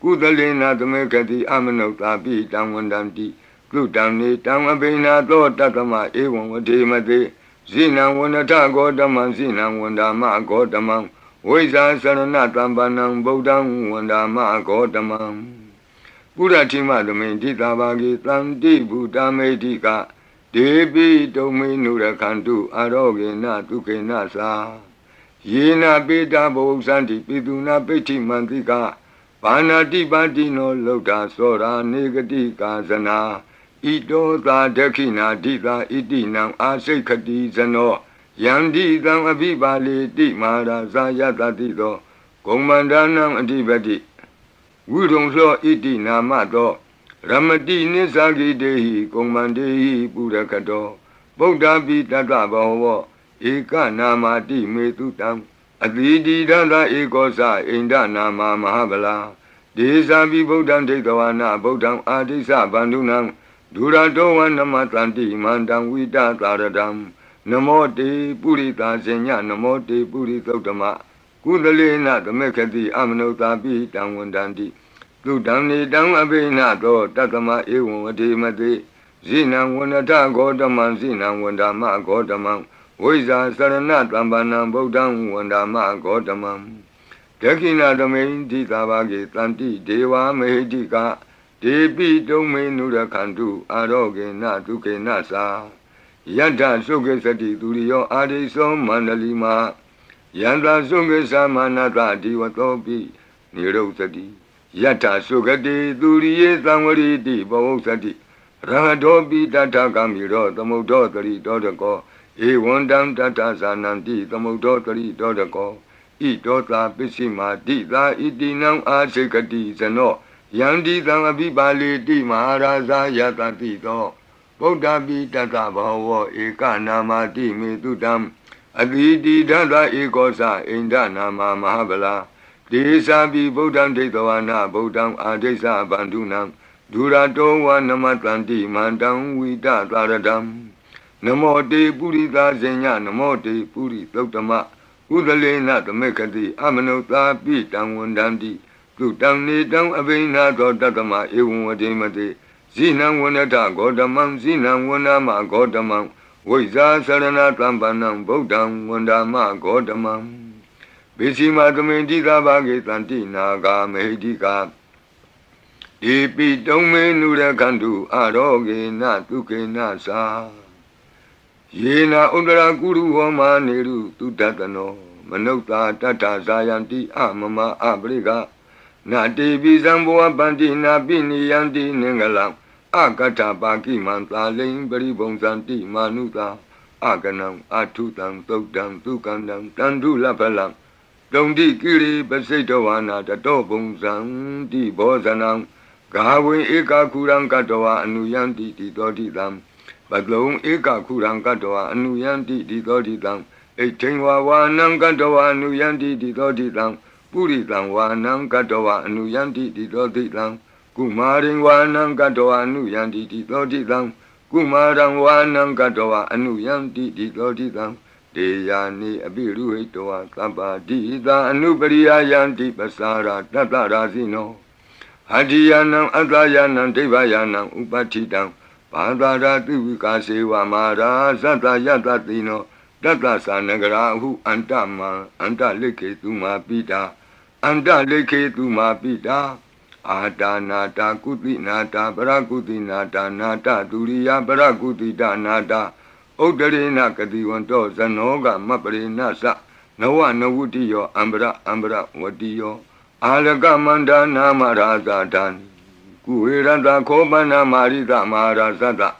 Kudalena Tamekati Amanota Pi Tamwandanti Glutani Tamabina Tatama Ewan Watemate Zina Wanata Godaman Zina Wandama Godamam Weza Saranatambanam Bodam Wandama Godamam Puratima Domain Titabagi Tanti Buddha Medika Debi Dominura Kantu Arogena Tukenasa Yena Beta Bosanti Piduna Peti Mantika Panati Batino Lota Sora Negati Kazana Ito Ta Dakina Dita Itinam Asekati Zano Yandi Tam Abibali Di Mara Zayata Tito Komandanam Adibati Wudong So Itina Mato Ramati Nisagi Dehi Komandehi Purakato Buddha Bitata Baho Eka Namati Metutam Aditi Dada Ekosa Inda Nama Mahabala Desabi Buddham Tekawana Buddham Adisa Bandunam Durato Namatranti Mandam Vita Taradam Namote Purita Zenya Namote Puritotama Kudalena Tamekati Amanota Pitam Wandanti Tudamni Dam Abena Do Tatama Ewan Mate Zina Wanata Godaman Zina Wandama Godamam Weza Sarana Tambanam Bodam Wandama Godamam Dakina Domain Titabagi Tanti Deva Mehedika Debi Domain Nura Kandu Aroge Natuke Nasa Yata Sukesati Durio Adiso Mandalima Yanta Sukesa Manata Diwatopi Nirosati Yata Sukati Durie Samari Bosati Rahadopi Tata Kamiro Tamodotari Dodako Ewondam Tata Sananti Tamodotari Dodako Idota Pisima Dita Idinam Asekati Zano Yandi Tamabibali Di Maharaza Yata Tito Bodhabi Tata Bhava Eka Namati Mitudam Aditi Tata Ekosa Inda Nama Mahabala Desabi Bodham Tetavana Bodham Adesa Bandunam Durato wa Namatanti Mandam Vita Taradam Namo Te Purita Zenya Namo Te Puri Totama Udalena Tamekati Amanota Pitang Wandandi Tutam Nidam Avena Tatama Ewademate Zinam Wanata Godamam Zinam Wanama Godamam Voiza Sarana Tambanam Bodam Wandama Godamam Bishima Tamendita Bhagetanti Naga Mehidika Ipi Tome Nura Kandu Aroge Na Tuke Nasa Yena Udara Guru Homa Neru Tutatano Manota Tata Zayanti Amama Abriga Nati Bizamboa Bandina Bini Yanti Nengalam Akata Baki Manta Ling Beribonsanti Manuta Akanam Atutam Tokdam Tukandam Tandu Lapalam Dondi Kiri Basetowana Tato Bonsam Di Bozanam Gawe Eka Kurang Katoa Anuyanti Di Dodidam Baglong Eka Kurang Katoa Anuyanti Di Dodidam Etingwa Wanang Katoa Anuyanti Di Dodidam Puritang Wanang Katoa Anuyanti Di Dodidam Kumaring Wanang Katoa Anuyanti Di Dodidam Kumarang Wanang Katoa Anuyanti Di Dodidam Deyani Abiru Hitoa Tapa Dida Anubariya Yanti Pasara Tata Razino Hadiyanam Adayanam Devayanam Upatidam Padara Tivikaseva Mara Zata Yatatino Tata Sanagarahu Antama Anta Leke Tuma Pita Anta Leke Tuma Pita Ada Nata Kuti Nata Barakuti Nata Nata Duriya Barakuti Nata Odarina Kadiwanto Zanoga Maparina Sa Nawa Nawutiyo Ambra Wadiyo Alaga Manda Namaraza Dan Kuirada Kobana Marida Marazada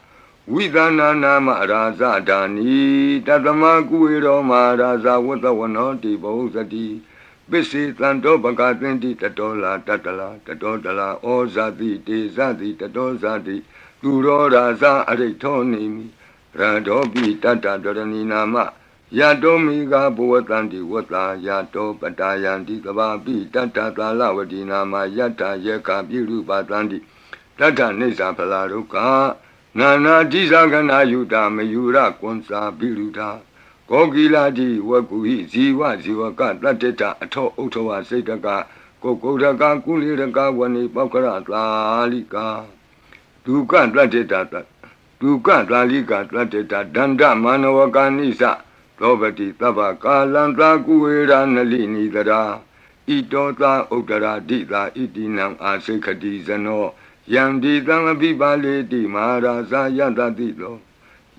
Vidana Namaraza Dani Tatama Kuiro Maraza Watawanoti Bosati Bisi Tanto Bakatinti Tatola Tatala Ozati Tezati Tatozati Duro Raza Aritonimi Radobi Tata Dorani Nama Yadomiga Buatanti Wata Yato Patayanti Kababi Tata Talavati Nama Yata Yeka Biru Batanti Tata Nisa Palaruka Nana Dizagana Yuta Mayura Konsa Biruta Kogiladi Wakuhi Ziwa Ziwaka Tateta Ato Otowa Setaka Kokodaka Kuliraka Wani Pakara Lalika Duka Tateta Duka Lalika Tateta Danda Manavakanisa Robati Tava Kalanta Kuera Nalini Dara Itota Otara Dita Itinam Asekati Zano Yandi Tangabibale Di Maharaza Yatatito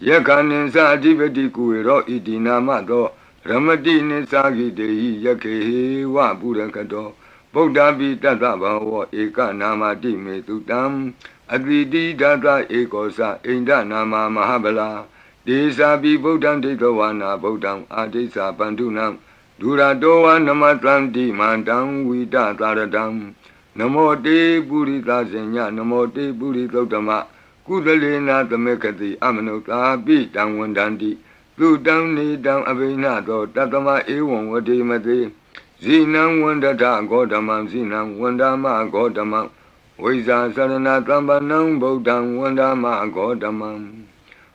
Yakaninsa Adivati Kuero Itinamato Ramati Nisagi Dehi Yake Wa Burakato Bodhabi Tata Bhava Eka Namati Metutam Adviti Tata Ekosa Inda Nama Mahabala Desa Bi Bodham Tetawana Bodham Adesa Bandunam Duratowa Namatanti Mandam Vita Taradam Namo Te Purita Zenya Namo Te Puritotama Kudalena Tamekati Amanota Pitang Wandandi Tutam Nidam Avinato Tatama Ewon Vadimati Zinam Wandata Godamam Zinam Wandama Godamam Visa Sarana Tambanam Bodham Wandama Godamam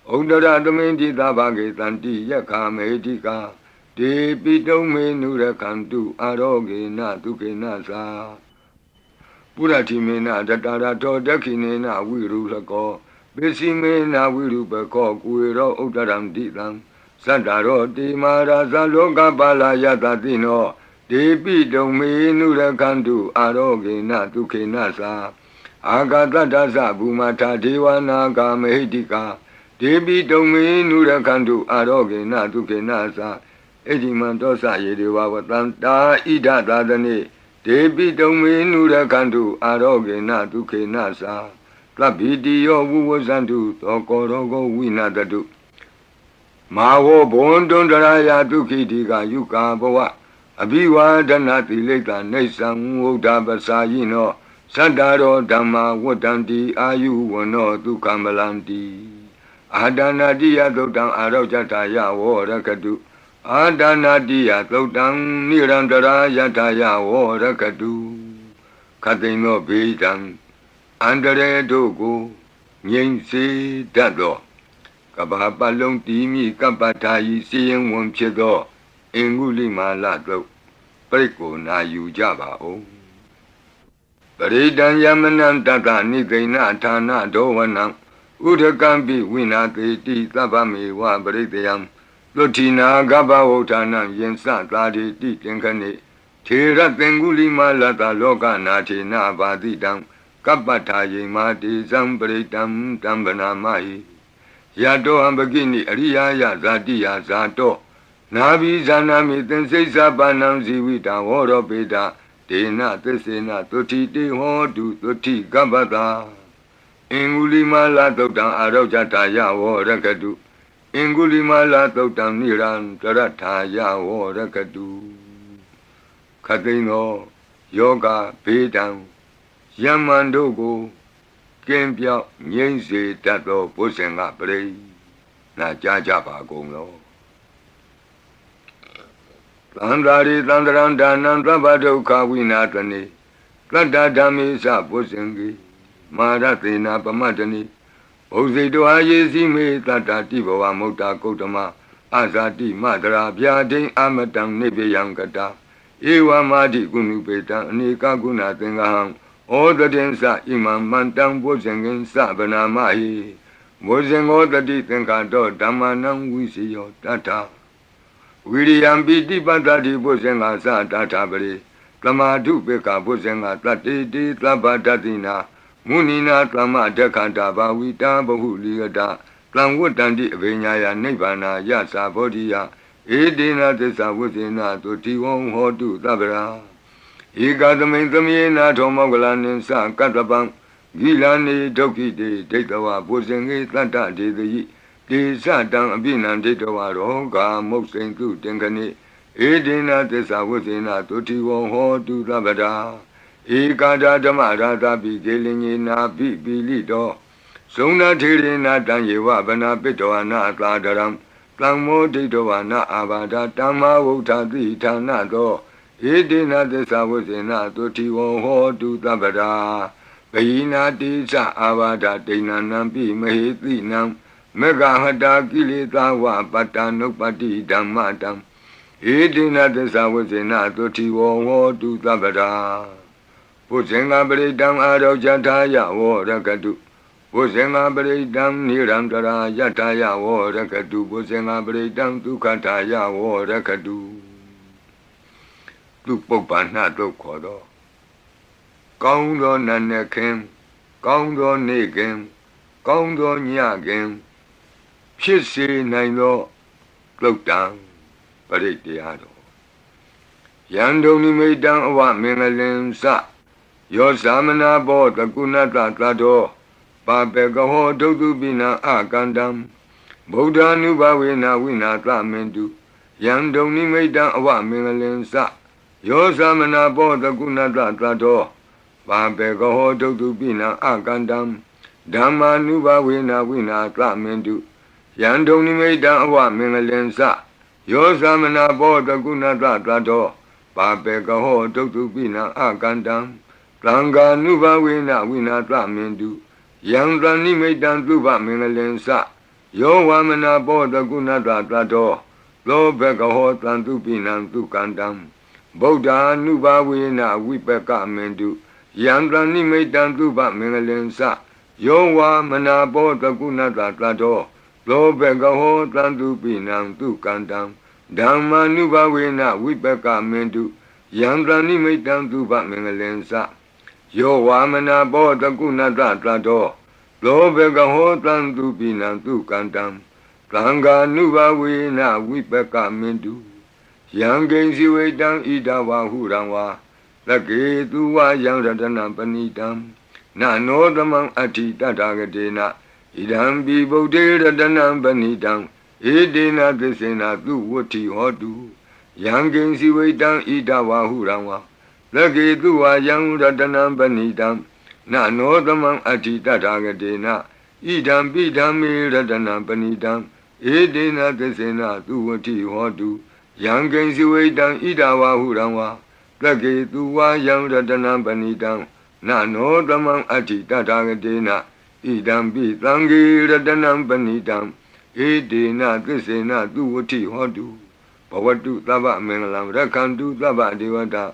Udara Tamenti Tabake Tanti Yaka Medika De Pito Menura Kantu Aroge Natuke Nasa Puratimena Tatarato Dakinena Virulako Besimena Virupako Kuiro Udaram Ditam Sandaro Di Maraza Loka Bala Yatatino De Pito Menura Kantu Aroge Natuke Nasa Agata Dasa Bumata Dewana Kamedika Debi dominu rakandu aroge na duke nasa ejiman dosa yedewa watanta ida dadane Debi dominu rakandu aroge na duke nasa Klabidiyo wuwazandu tokorogo winadadu Mawo bondondaraya duki diga yuka bawa Abiwa danati leta nesan udabasayino Sadaro dhamma wadanti ayu wano dukamalandi Adanadiya Dodang Arojataya Warakadu Adanadiya Dodang Nirandara Yataya Warakadu Katino Bidang Andare Dogo Nyingsi Dado Kabapalong Timi Kapatayi Siyang Wamchedo Inguli Malado Preko na Yujaba O Paridan Yamanan Tata Nikaina Tana Dowanang Udakambi winate ti tabame wa baritayam Lotina gaba otana yensa tadi ti tenkane Thera tenguli malata loka nati na badidam Kapataye mati zambaritam tambana mahi Yato ambagini ariya ya zati ya zato Nabi zanami tensei sabanam ziwita woro peda Tena tesena toti te hodu toti gabata Ingulima Totang Arojataya Warakadu Ingulima Totang Niran Tarataya Warakadu Katino Yoga Pedang Yamandogo Kempia Nyense Tato Pusenga Pre Na Jajapa Gonglo Tandari Tandaranda Nantabado Kawinatani Katadami Sa Pusengi Maratina Pamatani Osedo Ayesi me Tata Tiboa Mota Kotama Azati Madra Biadin Amatang Nebeyankata Ewa Madi Gunupeta Nika Guna Tengahang O the Densa Imam Mantang Bosengen Sabana Mahi Bosengo the Ditenkato Damanang Wisio Tata William Biti Patati Bosenga Sa Tata Bari Tamadu Beka Bosenga Tati Di Tabatatina Munina Klama Dekanta Bawita Bahuliada Klamwutandi Vinyaya Nibana Yasa Bodia Edina Tesa Wuzina to Tiwon Hodu Tabra Igadame Tamina Tomogalanin San Katabang Gilani Doki de Detawa Bosengi Tata de the Satan Binan Detawa Roga Moxing to Tenkani Edina Tesa Wuzina to Tiwon Hodu Tabra Ikada Damarada beginning na Bilido. Sona Tirina Danyewa Bana Pitoana Kladaram, Klangmo Titoana Abada Tama Wota Tanado, Edina de Savusina to Tiwo Ho to Tabada, Paina Tisa Avada Tina Nampi Mahitinam, Mega Hada Kilitawa Patano Pati Damatam, Edina de Savusina to Tiwo Ho to Tabada. Pusenga Bredam Arojataya Warakadu. Pusenga Bredam Nirandara Yataya Warakadu. Pusenga Bredam Tukataya Warakadu. Tukpopana Tokodo. Kaundo Nanekim. Kaundo Negim. Kaundo Nyagim. Pisi Naino. Klokdang. Paritiado. Yandoni Medan Awa Mingalim Sa. Yo samana bo takunata tato Papegaho Dotubina Akandam Buddha Nubawina Winata Mendu Yandoni Medan Awa Mingalensa Yo samana bo takunata tato Papegaho Dotubina Akandam Dhamma Nubawina Winata Mendu Yandoni Medan Awa Mingalensa Yo samana bo takunata tato Papegaho Dotubina Akandam Ranga Nuba Wina Winata Mendu, Yangani Medan Duba Mingalensa, Yo Wamana Boda Gunata Tato, Lo Begaho Tantupinam Tukandam, Boda Nuba Wina Wipeka Mendu, Yangani Medan Duba Mingalensa, Yo Wamana Boda Gunata Tato, Lo Begaho Tantupinam Tukandam, Dhamma Nuba Wina Wipeka Mendu, Yangani Medan Duba Mingalensa. Yo Wamana Boda Gunata Tato, လောဘကဟောတံသူပိနံသူကန္တံသံဃာနုဘဝေနဝိပကမင်တုယံကိဉ္စီဝေတံဣဒဝဟုရံဝါသကေသူဝယံရတနံပဏိတံနာနောသမံအဋ္ဌိတတဂတေနဣဒံပိဗုဒ္ဓေရတနံပဏိတံဧတေနသစ္စေနသူဝတ္ထိဟောတုယံကိဉ္စီဝေတံဣဒဝဟုရံဝါသကေသူဝယံရတနံပဏိတံနာနောသမံအဋ္ဌိတတဂတေနဣဒံပိဓမ္မေရတနံပဏိတံဧတေနသစ္စေနသူဝတ္ထိဟောတုယံကိဉ္စီဝေတံဣဒဝဟုရံဝါသကေသူဝယံရတနံပဏိတံနာနောသမံအဋ္ဌိတတဂတေနဣဒံပိသံဃေရတနံပဏိတံဧတေနသစ္စေနသူဝတ္ထိဟောတုဘဝတုသဗ္ဗမင်္ဂလံရက္ခန္တုသဗ္ဗဒေဝတာ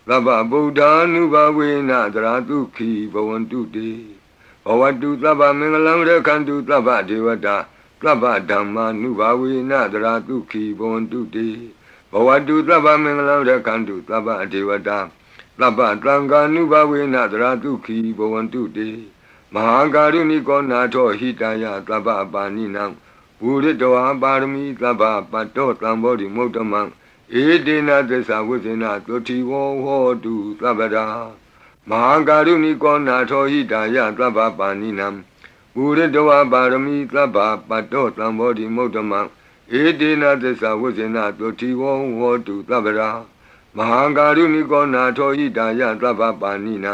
သဗ္ဗဗုဒ္ဓ ानु ဘဝေနသရတုခိဘဝန္တုတေဘဝတုသဗ္ဗမင်္ဂလံရက္ခန္တုသဗ္ဗဒေဝတာသဗ္ဗဓမ္မာ ानु ဘဝေနသရတုခိဘဝန္တုတေဘဝတုသဗ္ဗမင်္ဂလံရက္ခန္တုသဗ္ဗဒေဝတာသဗ္ဗသံဃာ ानु ဘဝေနသရတုခိဘဝန္တုတေမဟာကာရုဏိကောနာထောဟိတယသဗ္ဗပါဏိနံဘူရိတဝါပါရမီသဗ္ဗပတ္တောသံဘောဓိမုဒ္ဓမံဧတေနသစ္စာဝိဇ္ဇနာသုတိဝောဟောတုသဗ္ဗရာမဟာကာရုဏိကောနာထောဟိတယသဗ္ဗပါဏိနံဘူရိတဝါပါရမီသဗ္ဗပတ္တောသံဘောဓိမုဒ္ဓမံဧတေနသစ္စာဝိဇ္ဇနာသုတိဝောဟောတုသဗ္ဗရာမဟာကာရုဏိကောနာထောဟိတယသဗ္ဗပါဏိနံ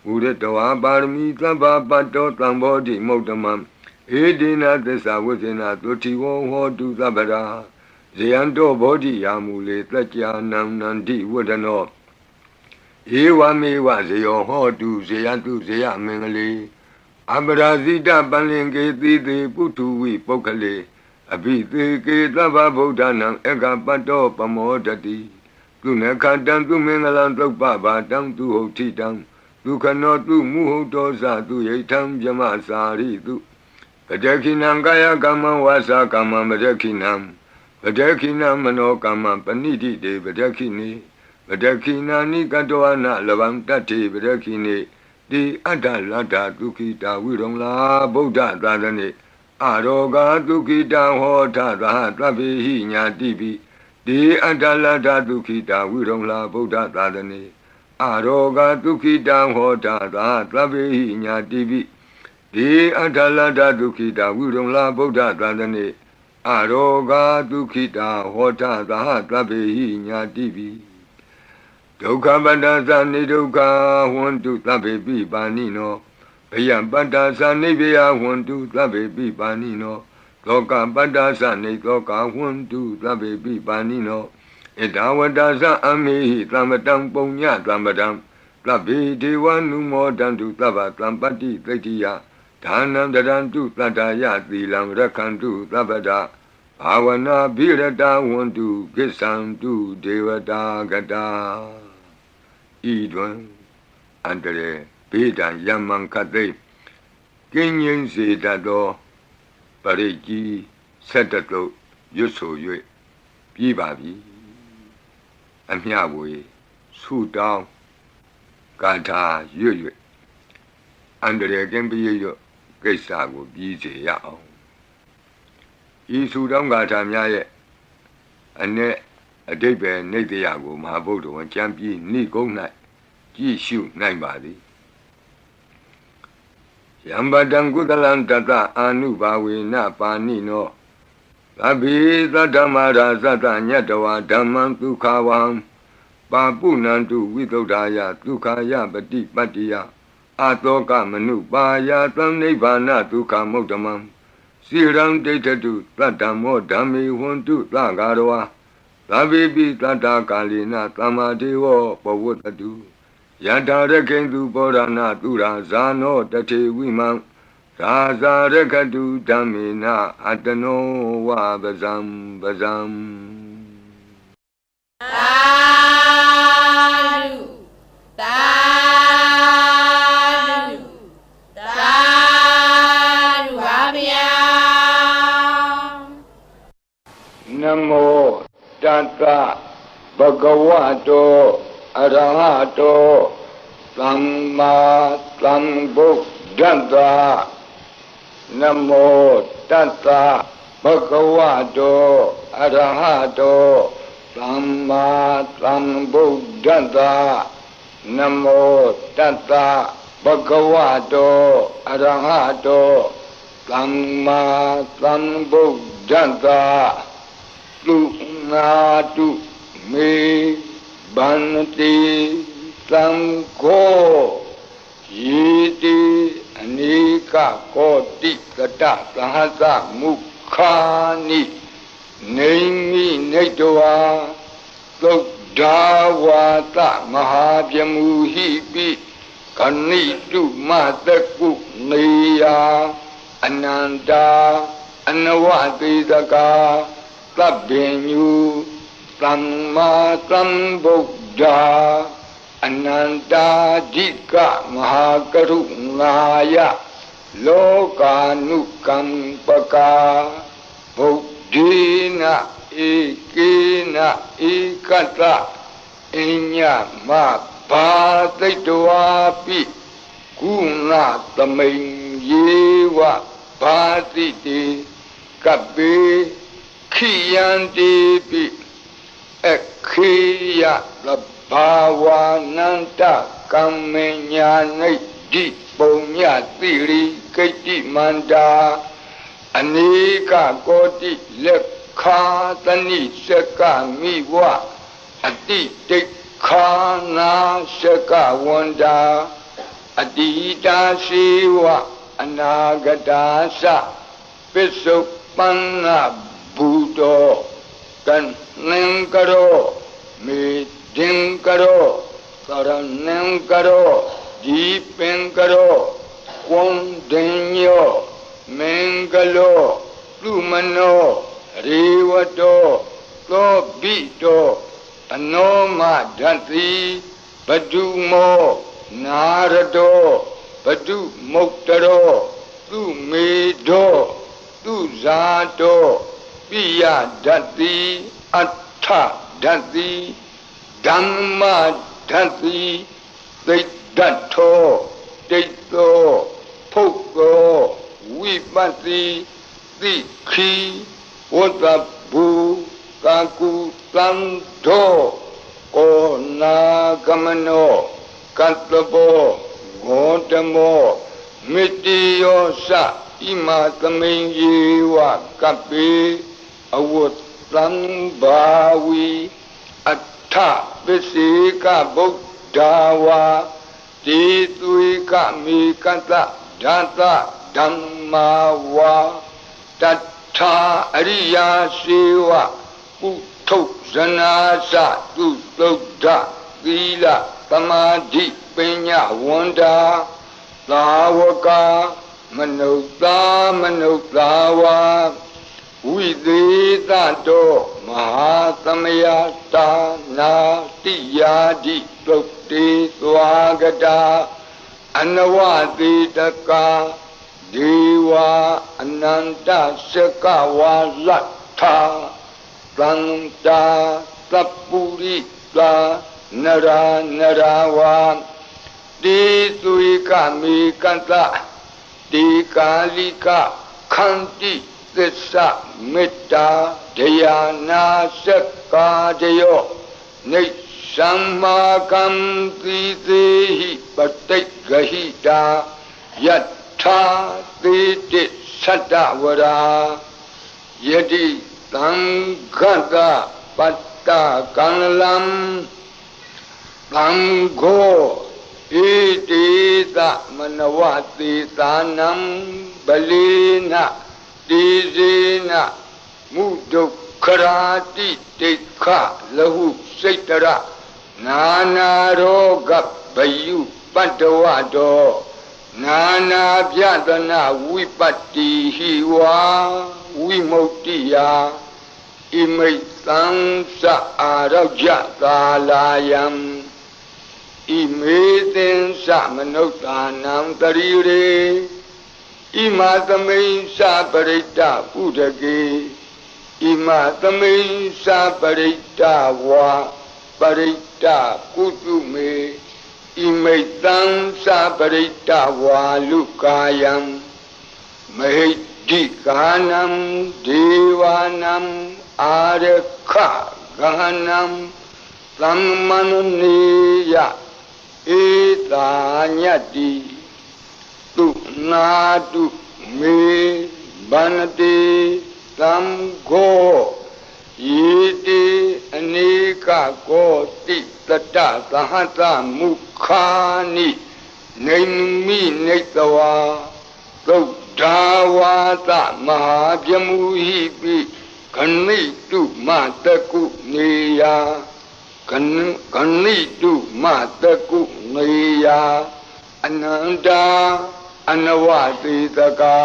ဘူရိတဝါပါရမီသဗ္ဗပတ္တောသံဘောဓိမုဒ္ဓမံဧတေနသစ္စာဝိဇ္ဇနာသုတိဝောဟောတုသဗ္ဗရာဇယံတောဘောဓိယာမူလေတကြာနံနန္တိဝဒနောဧဝမေဝဇယောဟောတုဇယတုဇယမင်္ဂလေအပရာဇိတပလင်ကေတိတိပုထုဝိပုဂ္ဂလေအဘိသေကေသဗ္ဗဗုဒ္ဓနာဧကပတ္တောပမောတတိသူနခတံသူမင်္ဂလံသုပ္ပဘာတံသူဟုတ်ထိတံသူခနောသူမုဟုတ်တောဇသူယိထံဗြမစာရိတုပတခိနံကာယကမ္မဝါစာကမ္မပတခိနံပတခိနမနောကမ္မပဏိတိတေပတခိနေပတခိနာနိကတောအနလဗံတတ္တိပတခိနေတိအတ္တလတ္တဒုခိတာဝိရုံလာဗုဒ္ဓသာသနေအာရောဂဒုခိတံဟောထသဟသဗ္ဗေဟိညာတိပိတိအတ္တလတ္တဒုခိတာဝိရုံလာဗုဒ္ဓသာသနေအာရောဂဒုခိတံဟောထသဟသဗ္ဗေဟိညာတိပိတိအတ္တလတ္တဒုခိတာဝိရုံလာဗုဒ္ဓသာသနေအာရောဂဒုခိတာဟောထသဟသဗ္ဗေဟိညာတိပိဒုက္ခပတ္တသနိဒုက္ခဟွန္တုသဗ္ဗေပိပါဏိနောဘယံပတ္တသနိဗ္ဗယဟွန္တုသဗ္ဗေပိပါဏိနောသောကပတ္တသနိသောကဟွန္တုသဗ္ဗေပိပါဏိနောဣဒဝတ္တသအမေဟိသမ္ပတံပုညသမ္ပတံသဗ္ဗေဒေဝနုမောတံတုသဗ္ဗသံပတ္တိသိတ္တိယဒါနံတရံတုတတ္တယသီလံရက္ခန္တုသဗ္ဗဒဘာဝနာဘိရတဝန္တုကိစ္ဆံတုဒေဝတာဂတာဤတွင်အန္တရေဘေးဒံယမံခတ်သိကင်းငြိမ်းစေတတ်သောပရိကြီးဆက်တတုတ်ရွတ်ဆို၍ပြီးပါပြီအမျှဝေဆုတောင်းကာထာရွတ်၍အန္တရေကင်းပြည့်ရွတ်ကိစ္စကိုပြီးစေရအောင်ဤဆုတောင်းကာထာများရဲ့အ내အဓိပ္ပာယ်နေတရားကိုမဟာဗုဒ္ဓဝံကျမ်းပြီးနိဂုံး၌ကြည့်ရှုနိုင်ပါသည်ယံပတံကုသလံတတအာနုဘာဝေနပါဏိနောသဗ္ဗေသတ္တမရာဇတညတဝါဓမ္မံဒုက္ခဝံပါပုဏ္ဏန္တုဝိသုဒ္ဓာယဒုက္ခယပတိပတ္တိယအာတောကမနုပါယသံနိဗ္ဗာနဒုက္ခမုဒ္ဓမံစိရံဒိဋ္ဌတုသတ္တမောဓမ္မေဟွန္တုသဂါရဝါသဗ္ဗေပိတတ္တကာလိနသမ္မာဒေဝပဝတ္တုယထာရခိန္တုဘောရဏသူရာဇာနောတထေဝိမံရာဇာရခတုဓမ္မေနအတနောဝပဇံပဇံသာဓုသာဓုသာဓုပါဗျာနမောတတ္တဘဂဝတောအရဟတောသမ္မာသမ္ဗုဒ္ဓတ္တ Namo Tassa Bhagavato Arahato Samma Sambuddhassa Namo Tassa Bhagavato Arahato Samma Sambuddhassa Lunatu Me Bhanti Sangho Yiti Anika Koti Kata Sahasa Mukhani Naimi Naitwa Sodhavata Mahabhyamuhipi Kanitu Mataku Niya Ananda Anavatisaka Sabbenyu Samma Sambuddha Ananda Jika Mahakarunaya Lokanukampaka Buddhina Ikina Ikata Inya Mabhataitwapi Kuna Tamin Yewa Bhatiti Kabe Khiyantipi Ekhiya Bhavananta Kamenya Di Punya Tiri Kiti Manda Anika Koti Lekha Tani Seka Miwa Adi Tekhana Seka Wanda Adita Siwa Anagadasa Pisupana Buddha Kan Nengkaro Meeting Karo Karanam Karo Deepen Karo Kondenyo Mengalo Lumano Revato Tobito Anoma Dhanti Badumo Narado Badu Moktaro Tu Medo Tu Zato Piya Dhanti Atha Dhanti Dhamma Dhanti Dato Dato Poko Vipati Dikhi Watabu Kaku Tanto Kona Kamano Katlabo Gotamo Mitiyosa Imatamin Yewa Kapi Awut Lambawi Atha Visika Buddhawa Tituika Mikata Data Dhammawa Tattha Ariya Siva Utthuk Zanasa Tuttha Sila Samadhi Penya Wanda Sawaka Manuktawa Videtato Mahasamayata Natiyadi Plukti Swagata Anavaditaka Deva Ananta Sakawa Latha Santa Sapurita Nara Narawa Disuika Mikanta Dikalika Kanti Tissa Metta Dhyana Sakka Jayo Nishammakam Tidehi Patikahita Yatha Titi Sattavara Yadi Tangata Patta Kanalam Tangho Itita Manavati Tanam Balina Dizina Mudukharati Tekha Lahu Saitara Nana Roga Bayu Pantavado Nana Vyadana Vipati Hiwa Vimoktiya Imaitansa Arajatalayam Imetensa Manotanam Tarire Imatamain Saparita Udage Imatamain Saparita Wa Parita Kutume Imaitan Saparita Wa Lukayam မဟိတိကာနံဒေဝနံအာရခဂဟနံသမ္မနနေယဧတာညတိတုနာတုမေဗန္တိသံဃောယေတိအနေကကောတိတတသဟတမုခာနိနေမိနေတဝါသုဒ္ဓဝါသမဟာပြမူဟိပိခဏိတုမတကုနေယခဏိတုမတကုနေယအနန္တာအနဝတိတကာ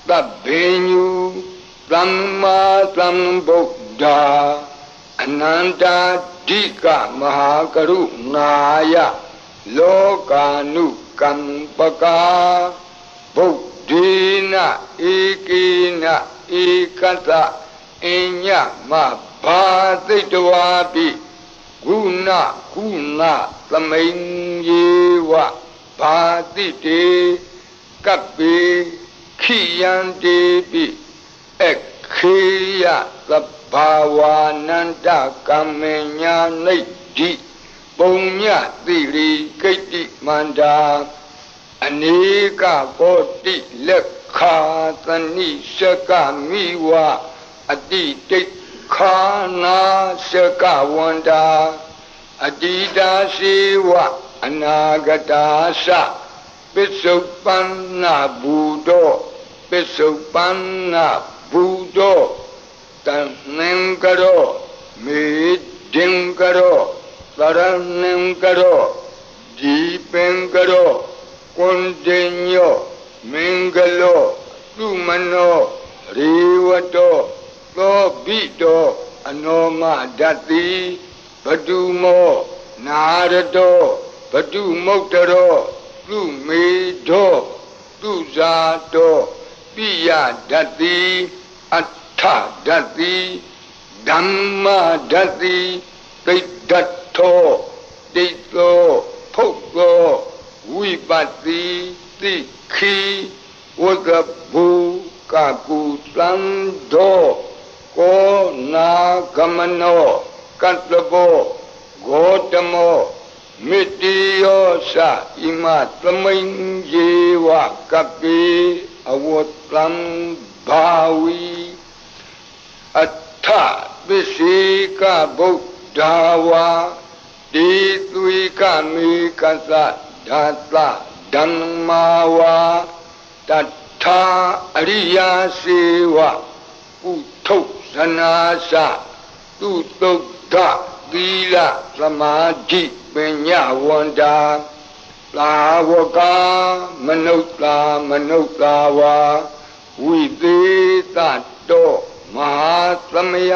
သဗ္ဗညုသမ္မာသမ္ဗုဒ္ဓအနန္တာဓိကမဟာကရုဏာယလောကာနုကမ္ပကာဗုဒ္ဓေနဧကေနဧကတအညမဘာသိတဝါပိဂုဏကုဏသမိန်ယေဝဘာတိတေကပ္ပေခိယံတေပိခေယသဗ္ဗဝါနန္တကမ္မညာနိဒ္ဓိပုံညတိရိကိတ္တိမန္တာအနေကကောတိလက်ခာသနိရှကမိဝအတိတိခာနာရှကဝန္တာအတိတာရှိဝအနာဂတာသပစ္စုပန္နဘူတောပစ္စုပန္နဘူတောတန်နံကရောမေဒင်ကရောသရဏံကရောဒီပင်ကရောကွန်တင်ညောမင်္ဂလောသုမနောရေဝတောသောဘိတောအနောမဒတ္တိဘတုမောနာရတောဘတုမုတ်တရောသူမေတောသူဇာတောပိယဒတ္တိအထဒတ္တိဓမ္မဒတ္တိတိဋ္ဌထောတိဋ္ဌောဖုတ်သောဝိပတ္တိတိခိဝဒ္ဓဘူကကုသံသောကောနာဂမနောကတ္တဘောဂေါတမောမေတ္တိယောသဣမသမိန်ယေဝကပိအဝတ္တံဘာဝီအထပစ္စေကဗုဒ္ဓဝါတိသွေကမေကသဓာတဓမ္မာဝါတထာအရိယာစေဝပုထုဇနာသသူတုဒ္ဓသီလသမာဓိပညာဝန္တာသာဝကမနုဿာဝါဝိသေတတောမဟာသမယ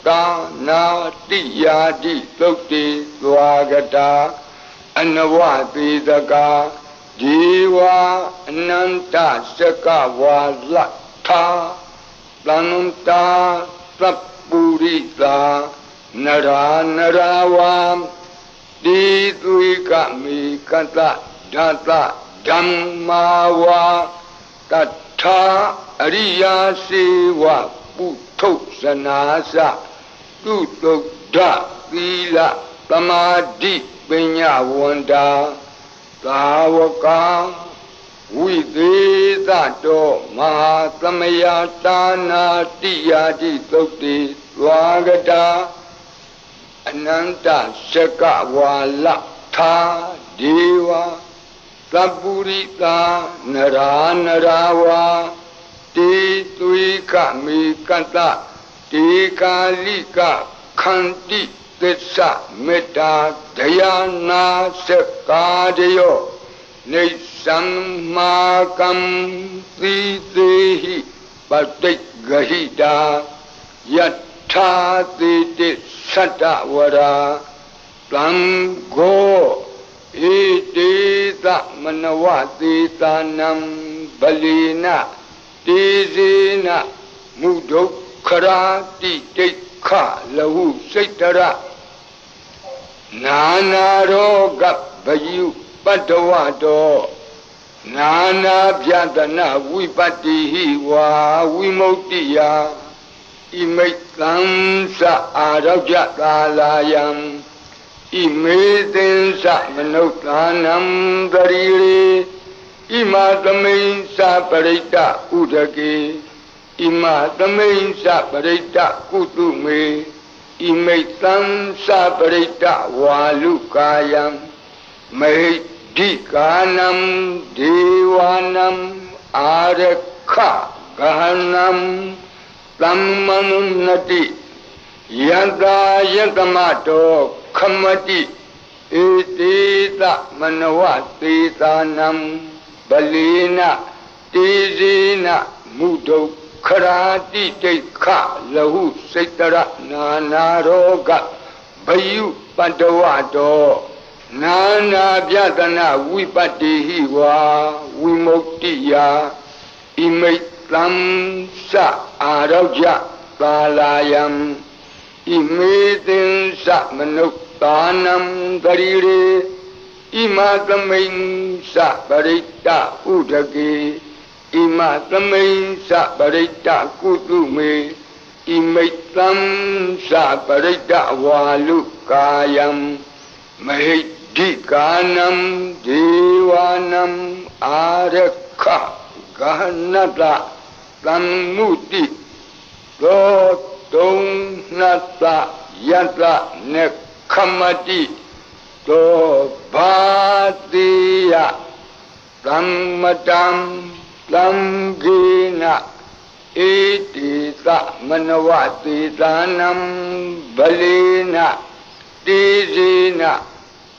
တာနာတိယာတိသုတ်တိသွားကတာအနဝတိတကာဒီဝအနန္တစကဝါလထာသန္တာသပ္ပုရိသာနရာဝါတိသွေကမေကတဓာတဓမ္မာဝါတထာအရိယာစေဝပုထုဇနာသသူတုဒ္ဓသီလသမာဓိပညာဝန္တာသာဝကဝိသေသတောမဟာသမယတာနာတိယာတိသုတ်တိသွားကတာအနန္တစကဝါလထာဒေဝသပ္ပုရိသာနရာဝါတေသွေကမေကတတေကာလိကခန္တိသစ္စာမေတ္တာဒယာနာစကာတယောနေသမ္မာကံသီသေဟိပတိဂဟိတာယထာတိတိသတ္တဝရာသံဃောဣတိသမနဝတိသာနံဗလိနတေဇေနမုဒုက္ခရာတိတိခလဟုစိတ်တရနာနာရောဂဗယုပတ္တဝတော Nana Pyatana Vipati Wa Vimuktiya Imaitansa Arajatalayam Imaitansa Manotanam Darire Imatamensa Parita Udake Imatamensa Parita Kutume Imaitansa Parita Walukayam Dikanam Devanam Arakha Gahanam Tammanunati Yada Yadamato Kamati Etita Manavati Tanam Balina Tizina Mudo Karati Teka Lahu Setara Nanaroga Bayu Pandavato Nana Pyatana Vipati Wa Vimuktiya Imaitam Sa Araja Talayam Imaitam Sa Manuktanam Darire Imatamin Sa Parita Udake Imatamin Sa Parita Kutume Imaitam Sa Parita Walukayam Dikanam Devanam Arakha Gahanata Tammuti Dotong Nata Yata Nekamati Do Bhatiya Tammatam Tamgina Etita Manavati Tanam Balina Tizina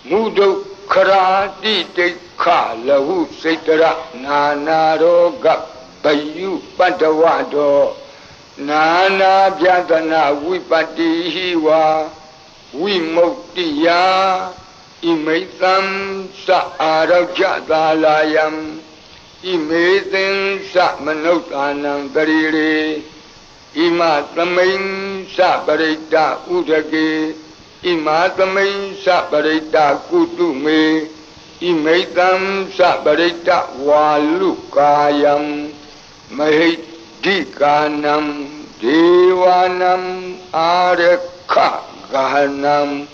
Mudo Karati Tekha Lahu Setara Nanaroga Bayu Pandavado Nana Pyatana Vipati Hiwa Vimuktiya Imaitam Sa Arajatalayam Imaitam Sa Manotanam Darire Imatamin Sa Parita Udake Imatamin Sa Parita Kutume Imaitam Sa Parita Walukayam Dikanam Devanam Arakha Gahanam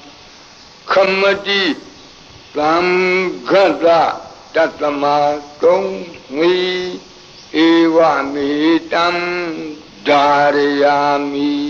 Kamati Tamgata Tatama Tongmi Evamitam Darayami